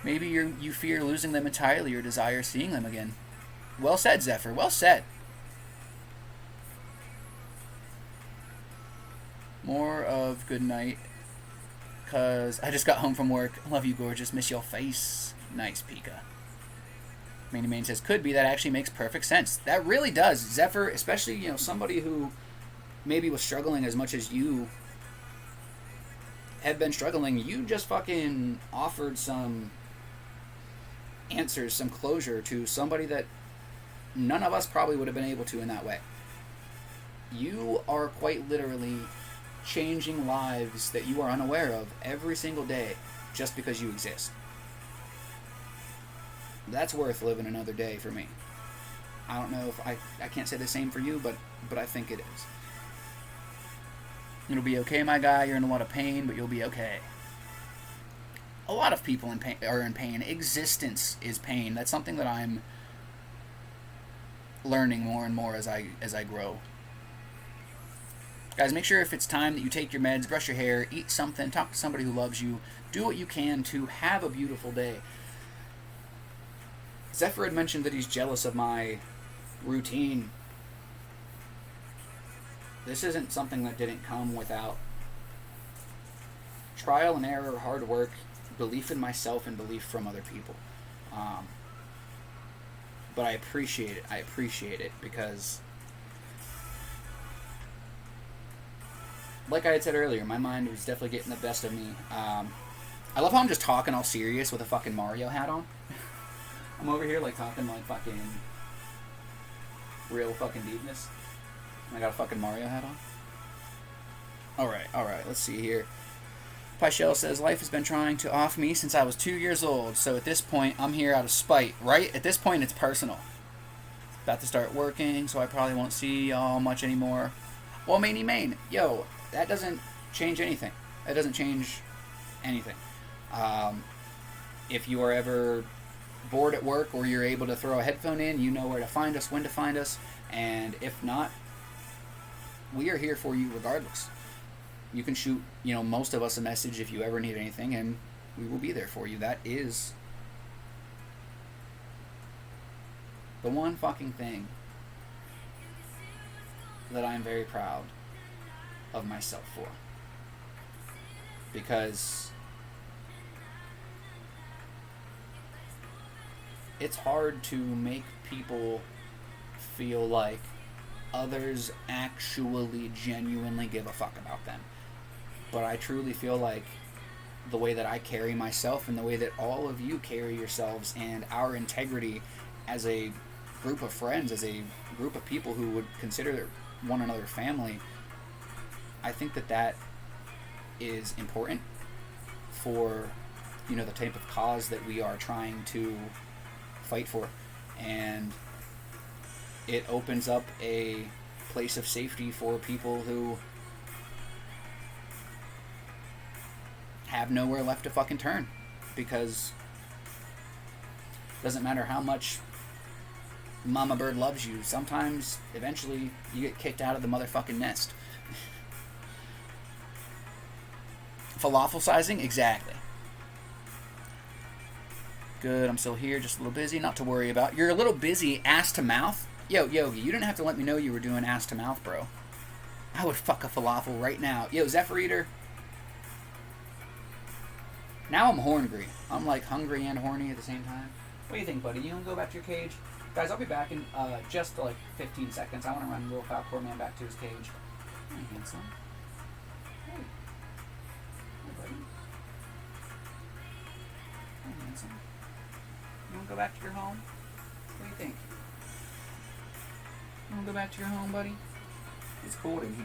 Speaker 2: Maybe you fear losing them entirely or desire seeing them again. Well said, Zephyr. Well said. More of good night, because I just got home from work. Love you, gorgeous. Miss your face. Nice, Pika. Manny Main says, could be. That actually makes perfect sense. That really does. Zephyr, especially, somebody who maybe was struggling as much as you had been struggling, you just fucking offered some answers, some closure to somebody that none of us probably would have been able to in that way. You are quite literally changing lives that you are unaware of every single day just because you exist. That's worth living another day for me. I don't know if I can't say the same for you, but I think it is. It'll be okay, my guy. You're in a lot of pain, but you'll be okay. A lot of people are in pain. Existence is pain. That's something that I'm learning more and more as I grow. Guys, make sure if it's time that you take your meds, brush your hair, eat something, talk to somebody who loves you, do what you can to have a beautiful day. Zephyr had mentioned that he's jealous of my routine. This isn't something that didn't come without trial and error, hard work, belief in myself, and belief from other people. But I appreciate it. I appreciate it because, like I had said earlier, my mind was definitely getting the best of me. I love how I'm just talking all serious with a fucking Mario hat on. I'm over here like talking like fucking real fucking deepness. I got a fucking Mario hat on. Alright, let's see here. Pyshell says, life has been trying to off me since I was 2 years old, so at this point, I'm here out of spite, right? At this point, it's personal. About to start working, so I probably won't see y'all much anymore. Well, Maney Main, yo, that doesn't change anything. That doesn't change anything. If you are ever bored at work or you're able to throw a headphone in, you know where to find us, when to find us, and if not, we are here for you regardless. You can shoot, most of us a message if you ever need anything, and we will be there for you. That is the one fucking thing that I'm very proud of myself for. Because it's hard to make people feel like others actually genuinely give a fuck about them. But I truly feel like the way that I carry myself and the way that all of you carry yourselves and our integrity as a group of friends, as a group of people who would consider one another family, I think that is important for, the type of cause that we are trying to fight for. And it opens up a place of safety for people who have nowhere left to fucking turn, because it doesn't matter how much Mama Bird loves you, sometimes eventually you get kicked out of the motherfucking nest. Falafel sizing? Exactly. Good, I'm still here, just a little busy. Not to worry about. You're a little busy ass to mouth? Yo, Yogi, you didn't have to let me know you were doing ass to mouth, bro. I would fuck a falafel right now. Yo, Zephyr Eater. Now I'm hungry. I'm like hungry and horny at the same time. What do you think, buddy? You want to go back to your cage? Guys, I'll be back in just like 15 seconds. I want to run little Falcor Man back to his cage. Hey, handsome. Hey. Hey, buddy. Hey, handsome. You want to go back to your home? What do you think? You want to go back to your home, buddy? It's cold in here.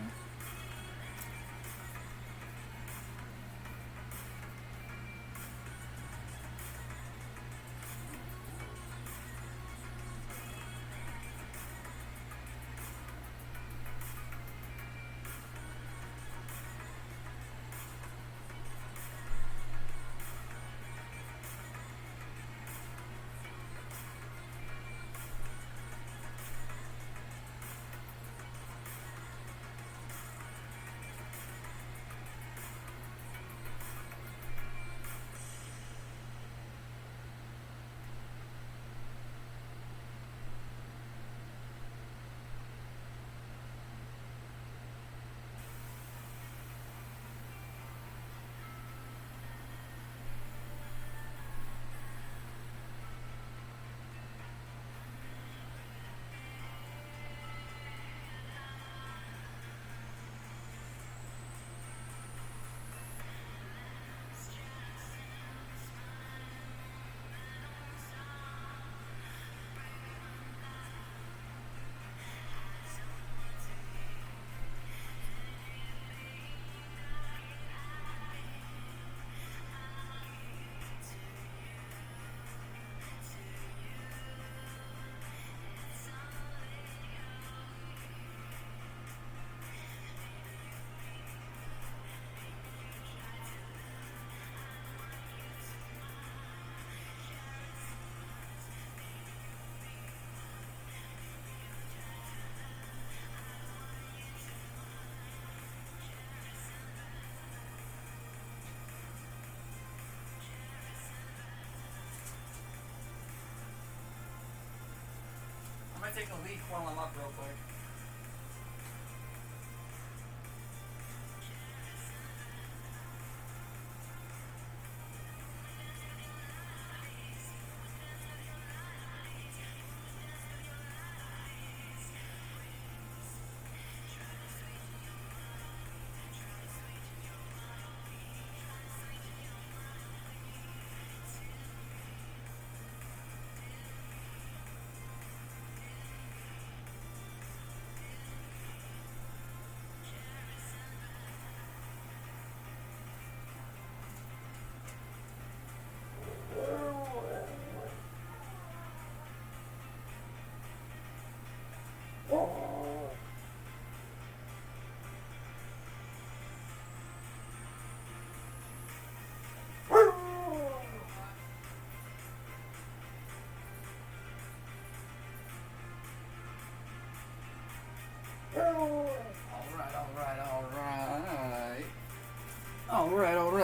Speaker 2: I'm gonna take a leak while I'm up real quick.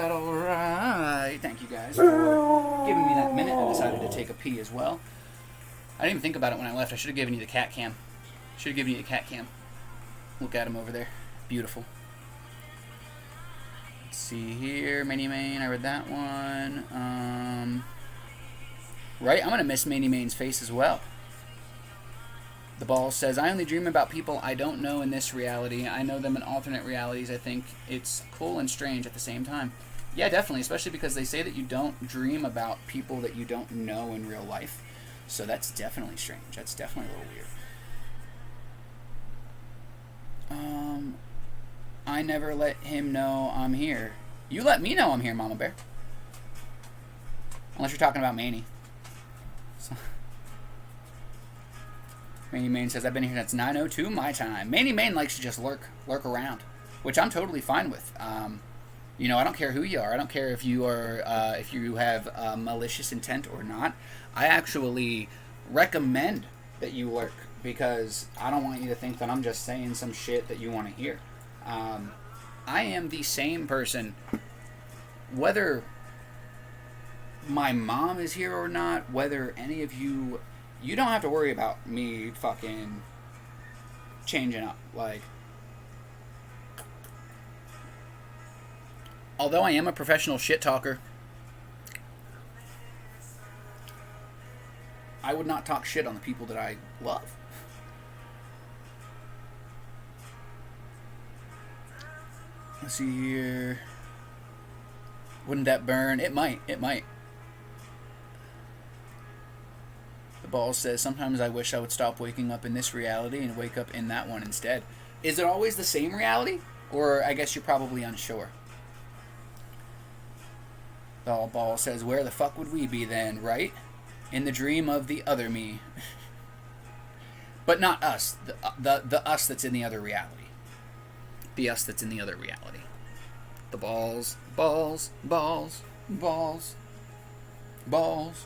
Speaker 2: Alright. Thank you guys for giving me that minute. I decided to take a pee as well. I didn't even think about it when I left. I should have given you the cat cam. Should have given you the cat cam. Look at him over there. Beautiful. Let's see here. Many Main. I read that one. Right? I'm going to miss Many Main's face as well. The Ball says, I only dream about people I don't know in this reality. I know them in alternate realities. I think it's cool and strange at the same time. Yeah, definitely, especially because they say that you don't dream about people that you don't know in real life. So that's definitely strange. That's definitely a little weird. I never let him know I'm here. You let me know I'm here, Mama Bear. Unless you're talking about Manny. So. Manny Main says, I've been here since 9:02 my time. Manny Main likes to just lurk around, which I'm totally fine with. You know, I don't care who you are. I don't care if you are, if you have malicious intent or not. I actually recommend that you lurk because I don't want you to think that I'm just saying some shit that you want to hear. I am the same person whether my mom is here or not, whether any of you, you don't have to worry about me fucking changing up. Like, although I am a professional shit talker, I would not talk shit on the people that I love. Let's see here. Wouldn't that burn? It might. It might. The ball says, sometimes I wish I would stop waking up in this reality and wake up in that one instead. Is it always the same reality? Or I guess you're probably unsure. The ball says, where the fuck would we be then, right? In the dream of the other me. But not us. The us that's in the other reality. The us that's in the other reality. The balls, balls, balls, balls, balls.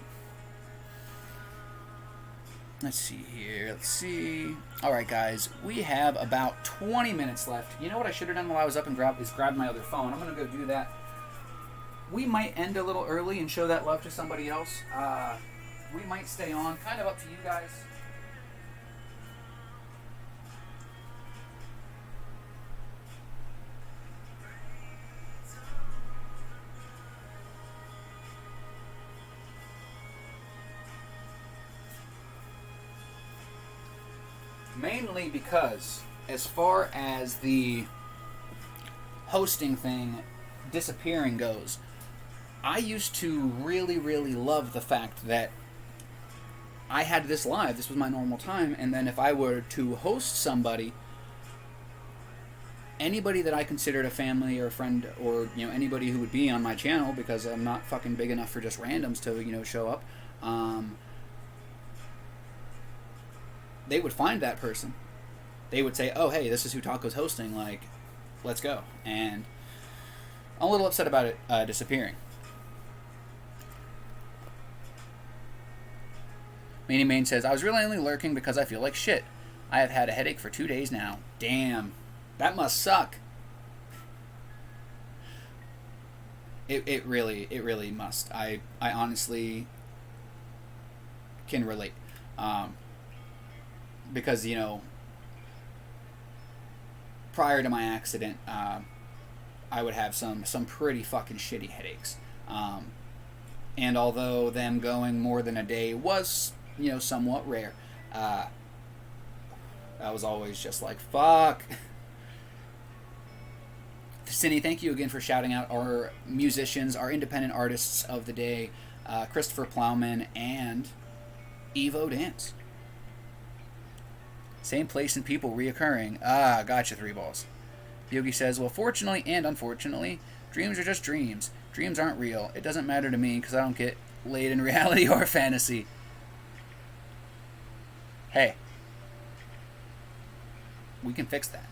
Speaker 2: Let's see here. Let's see. All right, guys. We have about 20 minutes left. You know what I should have done while I was up and grabbed my other phone. I'm going to go do that. We might end a little early and show that love to somebody else. We might stay on. Kind of up to you guys. Mainly because, as far as the hosting thing disappearing goes, I used to really, really love the fact that I had this live. This was my normal time. And then if I were to host somebody, anybody that I considered a family or a friend, or, you know, anybody who would be on my channel, because I'm not fucking big enough for just randoms to, you know, show up, they would find that person. They would say, oh, hey, this is who Taco's hosting. Like, let's go. And I'm a little upset about it disappearing. Meanie Main says, I was really only lurking because I feel like shit. I have had a headache for 2 days now. Damn. That must suck. It really must. I honestly can relate. Because, you know, prior to my accident, I would have some pretty fucking shitty headaches. And although them going more than a day was, you know, somewhat rare, I was always just like, fuck. Cindy, thank you again for shouting out our musicians, our independent artists of the day, Christopher Plowman and Evo Dance. Same place and people reoccurring. Ah, gotcha, 3 balls. Yogi says, well, fortunately and unfortunately, dreams are just dreams. Dreams aren't real. It doesn't matter to me because I don't get laid in reality or fantasy. Hey. We can fix that.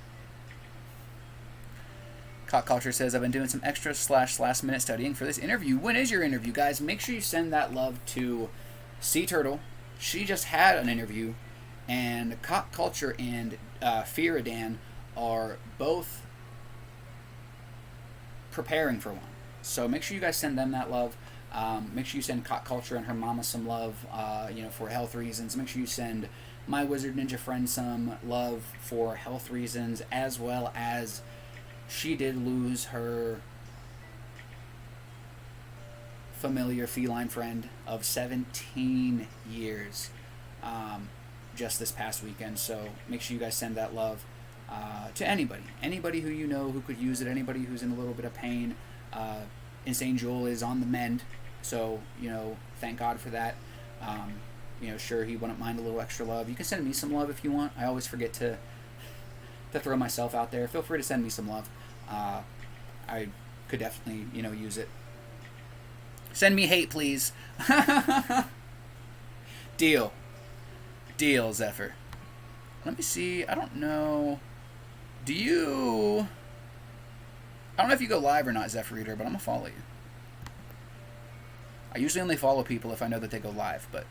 Speaker 2: Cock Culture says, I've been doing some extra / last minute studying for this interview. When is your interview, guys? Make sure you send that love to Sea Turtle. She just had an interview. And Cock Culture and Firadan are both preparing for one. So make sure you guys send them that love. Make sure you send Cock Culture and her mama some love, you know, for health reasons. Make sure you send my Wizard Ninja friend some love for health reasons, as well as she did lose her familiar feline friend of 17 years. Just this past weekend, so make sure you guys send that love to anybody who you know who could use it, anybody who's in a little bit of pain. Insane Joel is on the mend, so, you know, thank God for that. You know, sure, he wouldn't mind a little extra love. You can send me some love if you want. I always forget to throw myself out there. Feel free to send me some love. I could definitely, you know, use it. Send me hate, please. Deal, Zephyr. Let me see. I don't know. I don't know if you go live or not, Zephyr Reader, but I'm going to follow you. I usually only follow people if I know that they go live, but...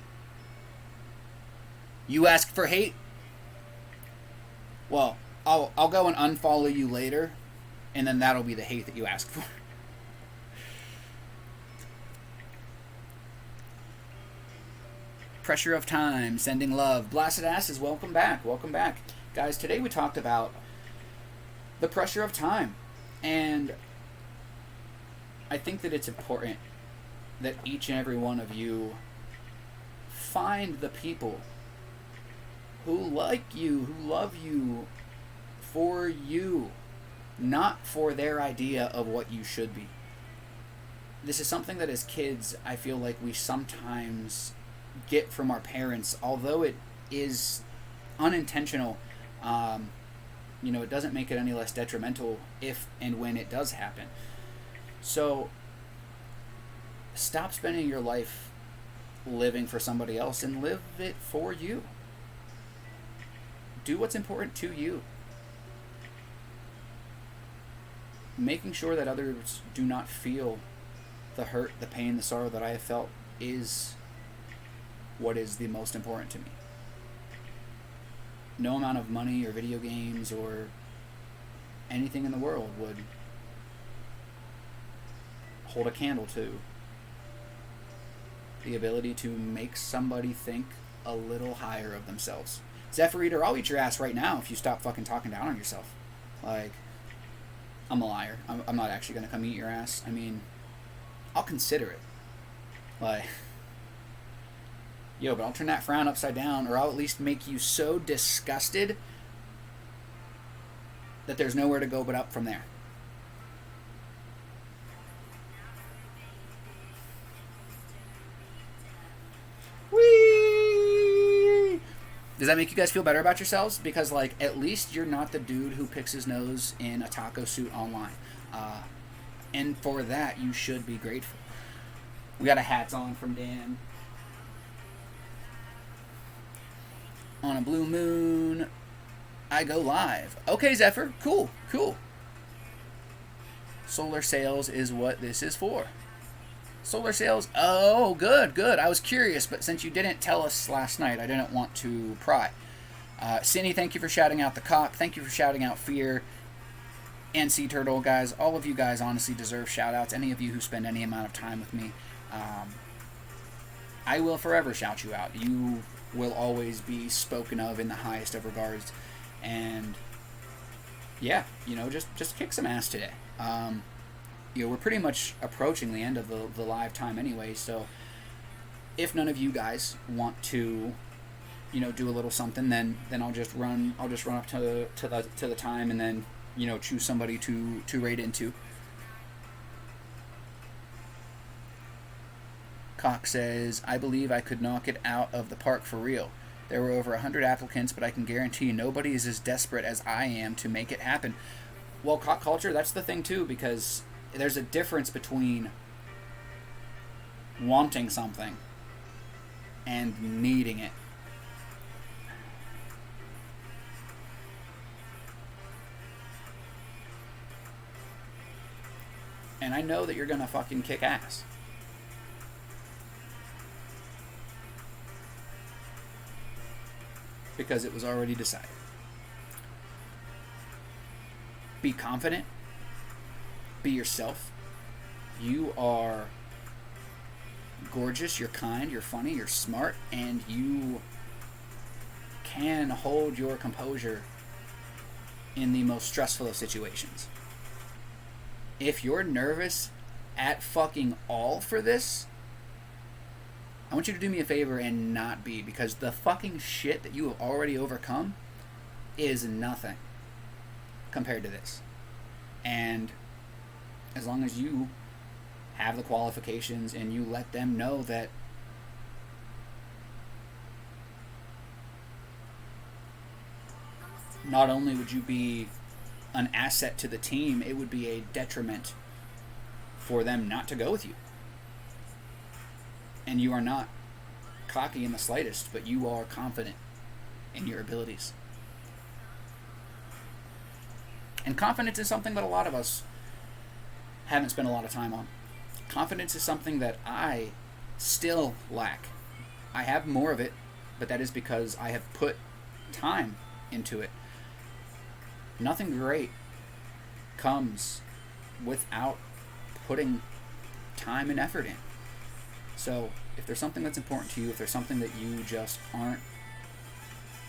Speaker 2: You ask for hate? Well, I'll go and unfollow you later, and then that'll be the hate that you ask for. Pressure of Time, sending love. Blasted Asses, welcome back. Welcome back. Guys, today we talked about the pressure of time. And I think that it's important that each and every one of you find the people who like you, who love you for you, not for their idea of what you should be. This is something that as kids, I feel like we sometimes get from our parents, although it is unintentional. It doesn't make it any less detrimental if and when it does happen. So, stop spending your life living for somebody else and live it for you. Do what's important to you. Making sure that others do not feel the hurt, the pain, the sorrow that I have felt is what is the most important to me. No amount of money or video games or anything in the world would hold a candle to the ability to make somebody think a little higher of themselves. Zephyr Eater, I'll eat your ass right now if you stop fucking talking down on yourself. Like, I'm a liar. I'm not actually going to come eat your ass. I mean, I'll consider it. Like, but I'll turn that frown upside down, or I'll at least make you so disgusted that there's nowhere to go but up from there. Whee! Does that make you guys feel better about yourselves? Because, at least you're not the dude who picks his nose in a taco suit online. And for that, you should be grateful. We got a hats on from Dan. On a blue moon, I go live. Okay, Zephyr. Cool. Solar Sales is what this is for. Solar Sales. Oh, good. I was curious, but since you didn't tell us last night, I didn't want to pry. Cindy, thank you for shouting out the cock. Thank you for shouting out Fear and Sea Turtle, guys. All of you guys honestly deserve shout outs. Any of you who spend any amount of time with me, I will forever shout you out. You will always be spoken of in the highest of regards. And yeah, just kick some ass today. We're pretty much approaching the end of the live time anyway, so if none of you guys want to do a little something, then I'll just run up to the time and then choose somebody to raid into. Cox says, I believe I could knock it out of the park for real. There were over 100 applicants, but I can guarantee nobody is as desperate as I am to make it happen. Well, cock culture, that's the thing too, because there's a difference between wanting something and needing it. And I know that you're gonna fucking kick ass. Because it was already decided. Be confident. Be yourself. You are gorgeous, you're kind, you're funny, you're smart, and you can hold your composure in the most stressful of situations. If you're nervous at fucking all for this, I want you to do me a favor and not be, because the fucking shit that you have already overcome is nothing compared to this. And as long as you have the qualifications and you let them know that not only would you be an asset to the team, it would be a detriment for them not to go with you. And you are not cocky in the slightest, but you are confident in your abilities. And confidence is something that a lot of us haven't spent a lot of time on. Confidence is something that I still lack. I have more of it, but that is because I have put time into it. Nothing great comes without putting time and effort in. So if there's something that's important to you, if there's something that you just aren't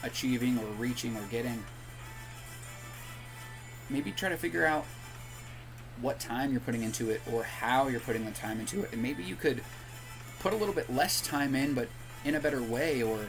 Speaker 2: achieving or reaching or getting, maybe try to figure out what time you're putting into it or how you're putting the time into it. And maybe you could put a little bit less time in, but in a better way, or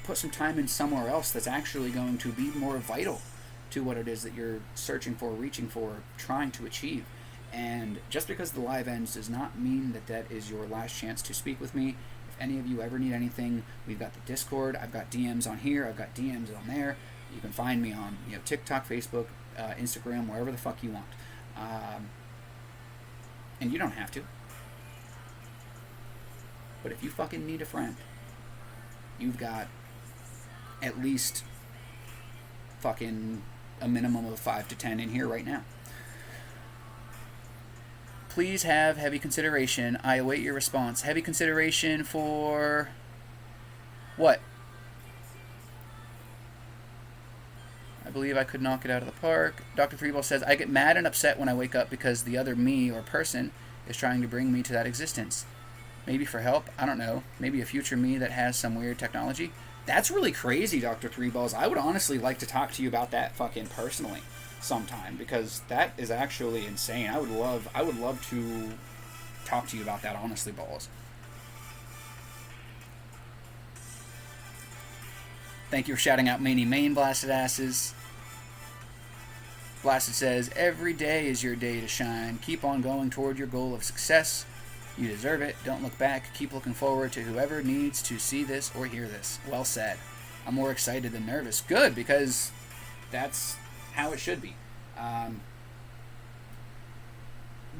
Speaker 2: put some time in somewhere else that's actually going to be more vital to what it is that you're searching for, reaching for, trying to achieve. And just because the live ends does not mean that that is your last chance to speak with me. If any of you ever need anything, we've got the Discord. I've got DMs on here. I've got DMs on there. You can find me on TikTok, Facebook, Instagram, wherever the fuck you want. And you don't have to. But if you fucking need a friend, you've got at least fucking a minimum of 5 to 10 in here right now. Please have heavy consideration. I await your response. Heavy consideration for what? I believe I could knock it out of the park. Dr. Freeball says, I get mad and upset when I wake up because the other me or person is trying to bring me to that existence. Maybe for help. I don't know. Maybe a future me that has some weird technology. That's really crazy, Dr. Threeballs. I would honestly like to talk to you about that fucking personally sometime, because that is actually insane. I would love to talk to you about that, honestly, balls. Thank you for shouting out Manny Main, Blasted Asses. Blasted says, every day is your day to shine. Keep on going toward your goal of success. You deserve it. Don't look back. Keep looking forward to whoever needs to see this or hear this. Well said. I'm more excited than nervous. Good, because that's how it should be.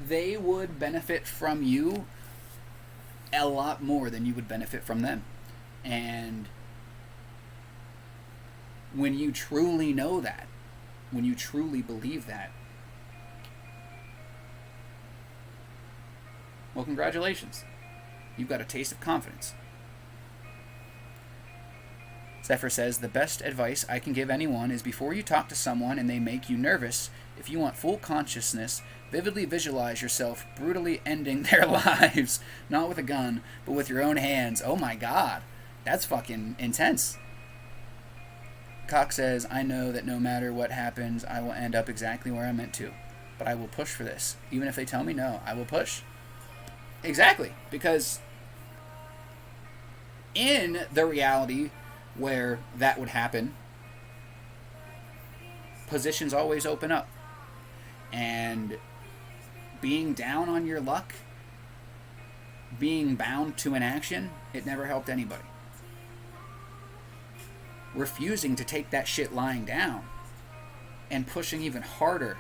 Speaker 2: They would benefit from you a lot more than you would benefit from them. And when you truly know that, when you truly believe that, well, congratulations. You've got a taste of confidence. Zephyr says, the best advice I can give anyone is before you talk to someone and they make you nervous, if you want full consciousness, vividly visualize yourself brutally ending their lives. Not with a gun, but with your own hands. Oh my god. That's fucking intense. Cox says, I know that no matter what happens, I will end up exactly where I'm meant to. But I will push for this. Even if they tell me no, I will push. Exactly. Because in the reality where that would happen, positions always open up. And being down on your luck, being bound to inaction, it never helped anybody. Refusing to take that shit lying down and pushing even harder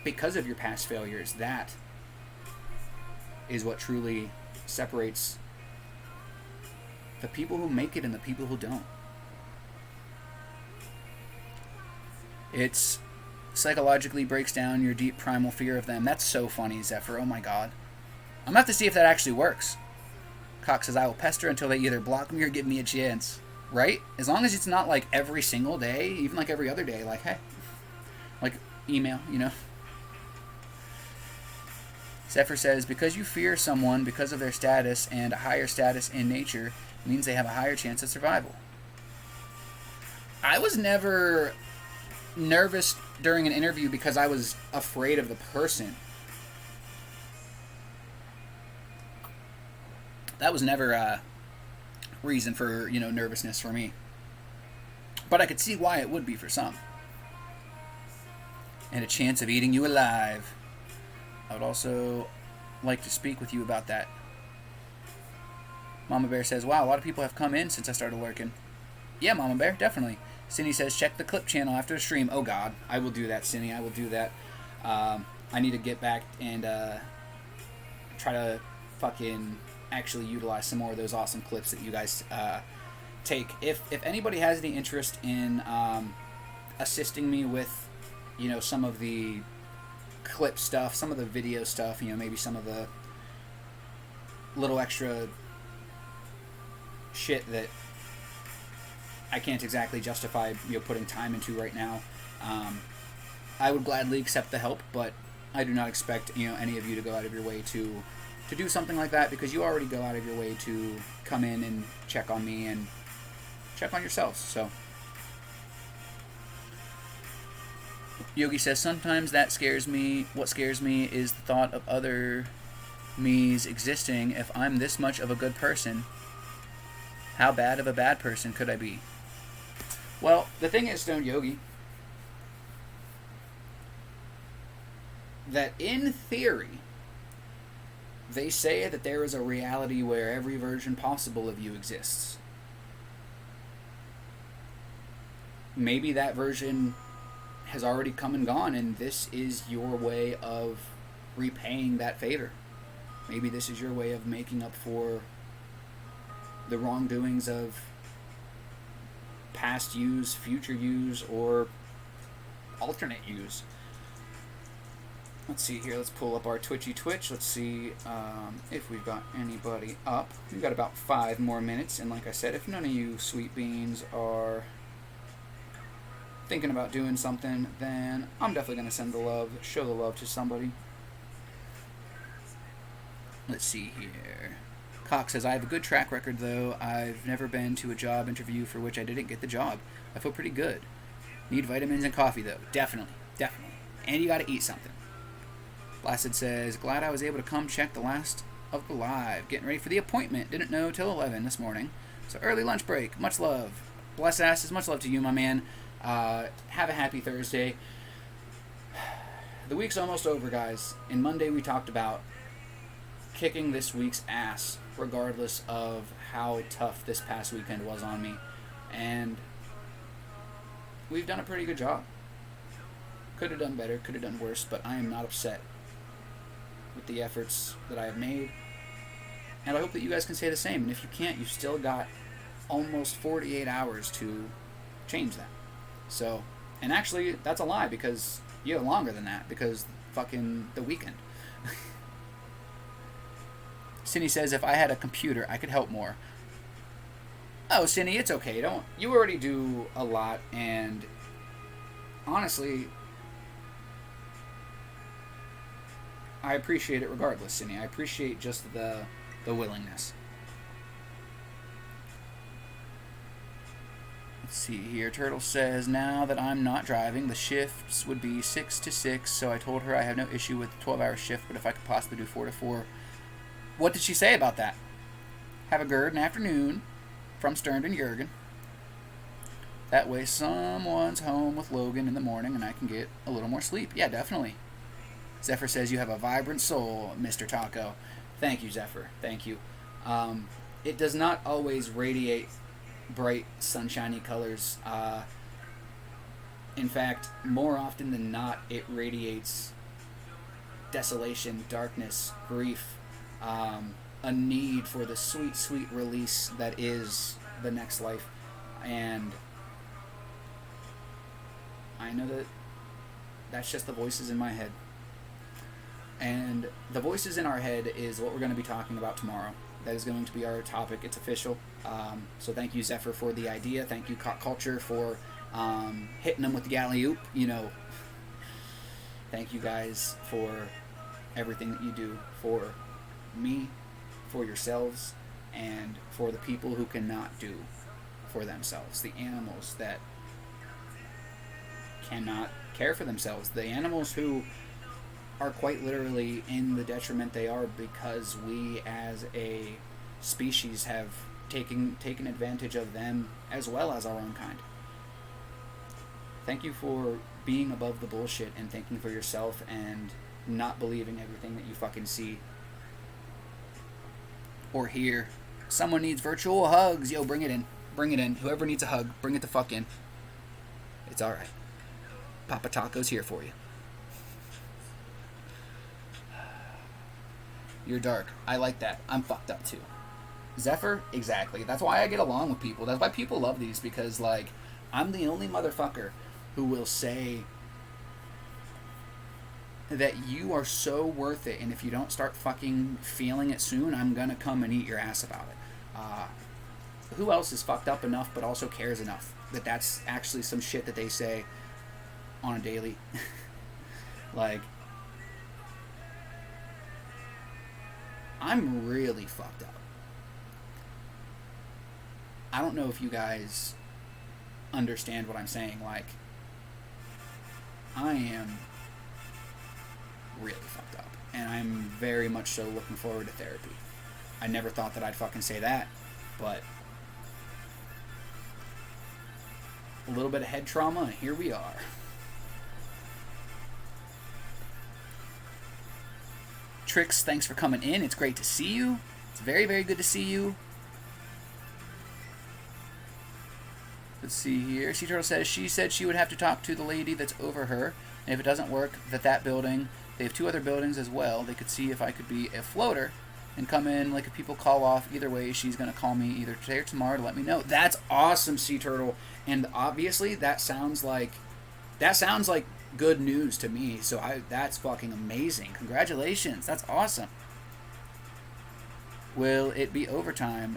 Speaker 2: because of your past failures, that is what truly separates the people who make it and the people who don't. It's psychologically breaks down your deep primal fear of them. That's so funny, Zephyr. Oh my god. I'm going to have to see if that actually works. Cox says, I will pester until they either block me or give me a chance. Right? As long as it's not like every single day, even like every other day, like, hey. Like, email, you know? Zephyr says, because you fear someone because of their status and a higher status in nature means they have a higher chance of survival. I was never nervous during an interview because I was afraid of the person. That was never a reason for, nervousness for me. But I could see why it would be for some. And a chance of eating you alive. I would also like to speak with you about that. Mama Bear says, wow, a lot of people have come in since I started working. Yeah, Mama Bear, definitely. Cindy says, check the clip channel after the stream. Oh, God. I will do that, Cindy. I will do that. I need to get back and try to fucking actually utilize some more of those awesome clips that you guys take. If anybody has any interest in assisting me with, some of the clip stuff, some of the video stuff, maybe some of the little extra shit that I can't exactly justify putting time into right now, I would gladly accept the help, but I do not expect any of you to go out of your way to to do something like that because you already go out of your way to come in and check on me and check on yourselves. So Yogi says, sometimes that scares me. What scares me is the thought of other me's existing. If I'm this much of a good person, how bad of a bad person could I be? Well, the thing is, Stone Yogi, that in theory, they say that there is a reality where every version possible of you exists. Maybe that version has already come and gone, and this is your way of repaying that favor. Maybe this is your way of making up for the wrongdoings of past yous, future yous, or alternate yous. Let's see here. Let's pull up our Twitchy Twitch. Let's see if we've got anybody up. We've got about 5 more minutes, and like I said, if none of you sweet beans are thinking about doing something, then I'm definitely going to send the love, show the love to somebody. Let's see here. Cox says, I have a good track record, though. I've never been to a job interview for which I didn't get the job. I feel pretty good. Need vitamins and coffee, though. Definitely. Definitely. And you got to eat something. Blasted says, glad I was able to come check the last of the live. Getting ready for the appointment. Didn't know till 11 this morning. So early lunch break. Much love. Blessed asses. Much love to you, my man. Have a happy Thursday. The week's almost over, guys. And Monday we talked about kicking this week's ass, regardless of how tough this past weekend was on me. And we've done a pretty good job. Could have done better, could have done worse, but I am not upset with the efforts that I have made. And I hope that you guys can say the same. And if you can't, you've still got almost 48 hours to change that. So, and actually, that's a lie, because you have longer than that, because fucking the weekend. Cindy says, if I had a computer, I could help more. Oh, Cindy, it's okay. You already do a lot, and honestly, I appreciate it regardless, Cindy. I appreciate just the willingness. Let's see here. Turtle says, now that I'm not driving, the shifts would be 6 to 6, so I told her I have no issue with the 12-hour shift, but if I could possibly do 4 to 4. What did she say about that? Have a good afternoon from Stern and Jurgen. That way someone's home with Logan in the morning and I can get a little more sleep. Yeah, definitely. Zephyr says, you have a vibrant soul, Mr. Taco. Thank you, Zephyr. Thank you. It does not always radiate bright, sunshiny colors. In fact, more often than not, it radiates desolation, darkness, grief, a need for the sweet, sweet release that is the next life. And I know that that's just the voices in my head. And the voices in our head is what we're going to be talking about tomorrow. That is going to be our topic. It's official. So thank you, Zephyr, for the idea. Thank you, Cock Culture, for hitting them with the alley-oop. Thank you guys for everything that you do for me, for yourselves, and for the people who cannot do for themselves. The animals that cannot care for themselves. The animals who are quite literally in the detriment they are because we as a species have taken advantage of them as well as our own kind. Thank you for being above the bullshit and thinking for yourself and not believing everything that you fucking see or hear. Someone needs virtual hugs. Yo, bring it in. Bring it in. Whoever needs a hug, bring it the fuck in. It's alright. Papa Taco's here for you. You're dark. I like that. I'm fucked up too. Zephyr? Exactly. That's why I get along with people. That's why people love these, because, I'm the only motherfucker who will say that you are so worth it, and if you don't start fucking feeling it soon, I'm gonna come and eat your ass about it. Who else is fucked up enough but also cares enough that that's actually some shit that they say on a daily? I'm really fucked up. I don't know if you guys understand what I'm saying. Like, I am really fucked up. And I'm very much so looking forward to therapy. I never thought that I'd fucking say that, but a little bit of head trauma, and here we are. Trix, thanks for coming in. It's great to see you. It's very, very good to see you. Let's see here. Sea Turtle says she said she would have to talk to the lady that's over her, and if it doesn't work, that building, they have 2 other buildings as well. They could see if I could be a floater and come in. Like, if people call off, either way, she's going to call me either today or tomorrow to let me know. That's awesome, Sea Turtle. And obviously, that sounds like good news to me. So that's fucking amazing. Congratulations. That's awesome. Will it be overtime?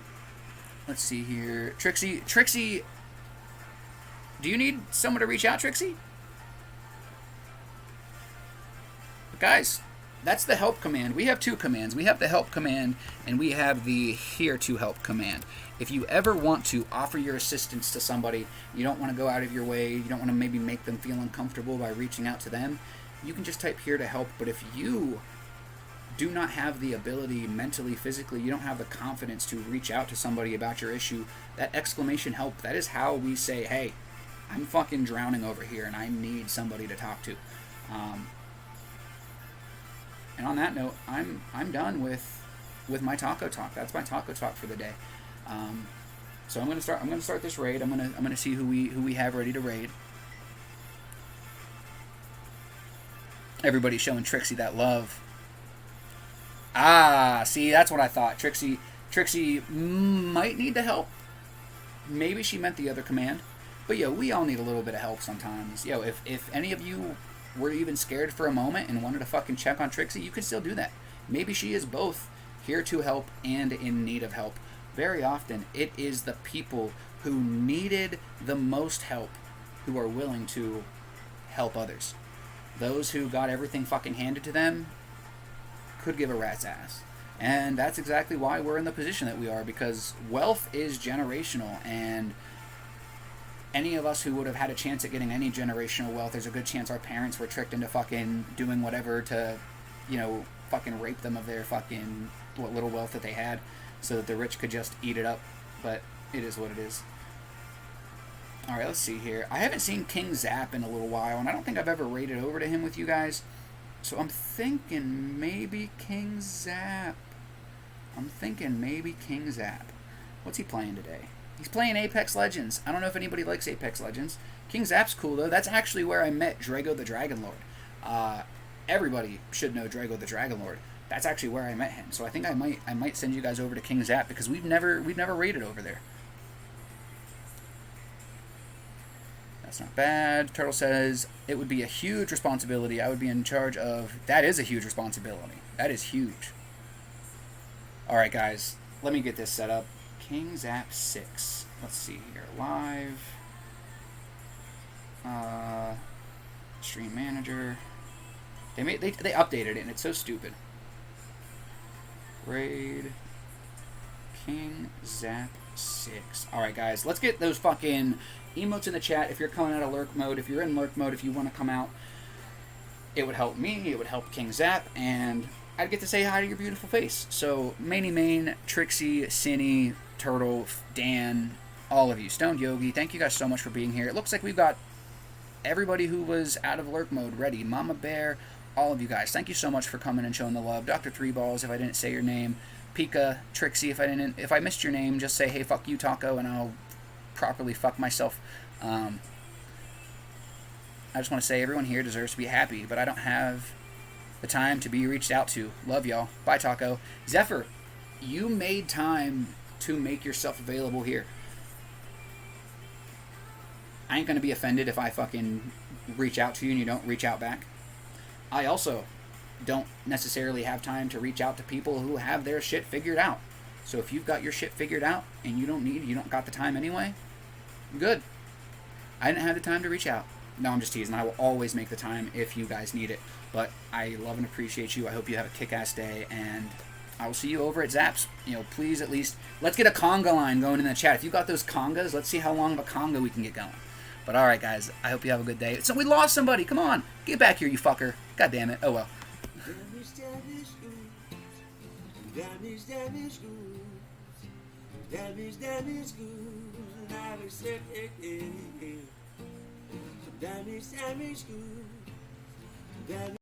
Speaker 2: Let's see here. Trixie, do you need someone to reach out, Trixie? But guys, that's the help command. We have 2 commands. We have the help command, and we have the here to help command. If you ever want to offer your assistance to somebody, you don't want to go out of your way, you don't want to maybe make them feel uncomfortable by reaching out to them, you can just type here to help. But if you do not have the ability mentally, physically, you don't have the confidence to reach out to somebody about your issue, that exclamation help, that is how we say, hey, I'm fucking drowning over here and I need somebody to talk to. And on that note, I'm done with my taco talk. That's my taco talk for the day. So I'm gonna start this raid. I'm gonna see who we have ready to raid. Everybody's showing Trixie that love. Ah, see, that's what I thought. Trixie might need the help. Maybe she meant the other command. But yo, we all need a little bit of help sometimes. Yo, if any of you were even scared for a moment and wanted to fucking check on Trixie, you can still do that. Maybe she is both here to help and in need of help. Very often, it is the people who needed the most help who are willing to help others. Those who got everything fucking handed to them could give a rat's ass. And that's exactly why we're in the position that we are, because wealth is generational, and any of us who would have had a chance at getting any generational wealth, there's a good chance our parents were tricked into fucking doing whatever to, fucking rape them of their fucking what little wealth that they had, so that the rich could just eat it up. But it is what it is. Alright, let's see here. I haven't seen King Zap in a little while, and I don't think I've ever raided over to him with you guys. So I'm thinking maybe King Zap. What's he playing today? He's playing Apex Legends. I don't know if anybody likes Apex Legends. King Zap's cool, though. That's actually where I met Drago the Dragonlord. Everybody should know Drago the Dragonlord. That's actually where I met him. So I think I might send you guys over to King Zap, because we've never raided over there. That's not bad. Turtle says, it would be a huge responsibility. I would be in charge of... That is a huge responsibility. That is huge. Alright, guys. Let me get this set up. King Zap 6. Let's see here. Live. Stream manager. They updated it, and it's so stupid. Raid. King Zap 6. Alright, guys. Let's get those fucking emotes in the chat. If you're coming out of lurk mode, if you're in lurk mode, if you want to come out, it would help me, it would help King Zap, and I'd get to say hi to your beautiful face. So, Main, Trixie, Cinny, Turtle, Dan, all of you, Stoned Yogi, thank you guys so much for being here. It looks like we've got everybody who was out of lurk mode ready. Mama Bear, all of you guys, thank you so much for coming and showing the love. Dr. Three Balls, if I didn't say your name. Pika, Trixie, if I missed your name, just say, hey, fuck you, Taco, and I'll properly fuck myself. I just want to say everyone here deserves to be happy, but I don't have the time to be reached out to. Love y'all. Bye, Taco. Zephyr, you made time to make yourself available here. I ain't going to be offended if I fucking reach out to you and you don't reach out back. I also don't necessarily have time to reach out to people who have their shit figured out. So if you've got your shit figured out and you don't got the time anyway, good. I didn't have the time to reach out. No, I'm just teasing. I will always make the time if you guys need it. But I love and appreciate you. I hope you have a kick-ass day, and I will see you over at Zaps. Please at least let's get a conga line going in the chat. If you got those congas, let's see how long of a conga we can get going. But all right, guys, I hope you have a good day. So we lost somebody. Come on, get back here, you fucker. God damn it. Oh well.
Speaker 1: Damage goods. Damage goods. Now accepted. Damage goods.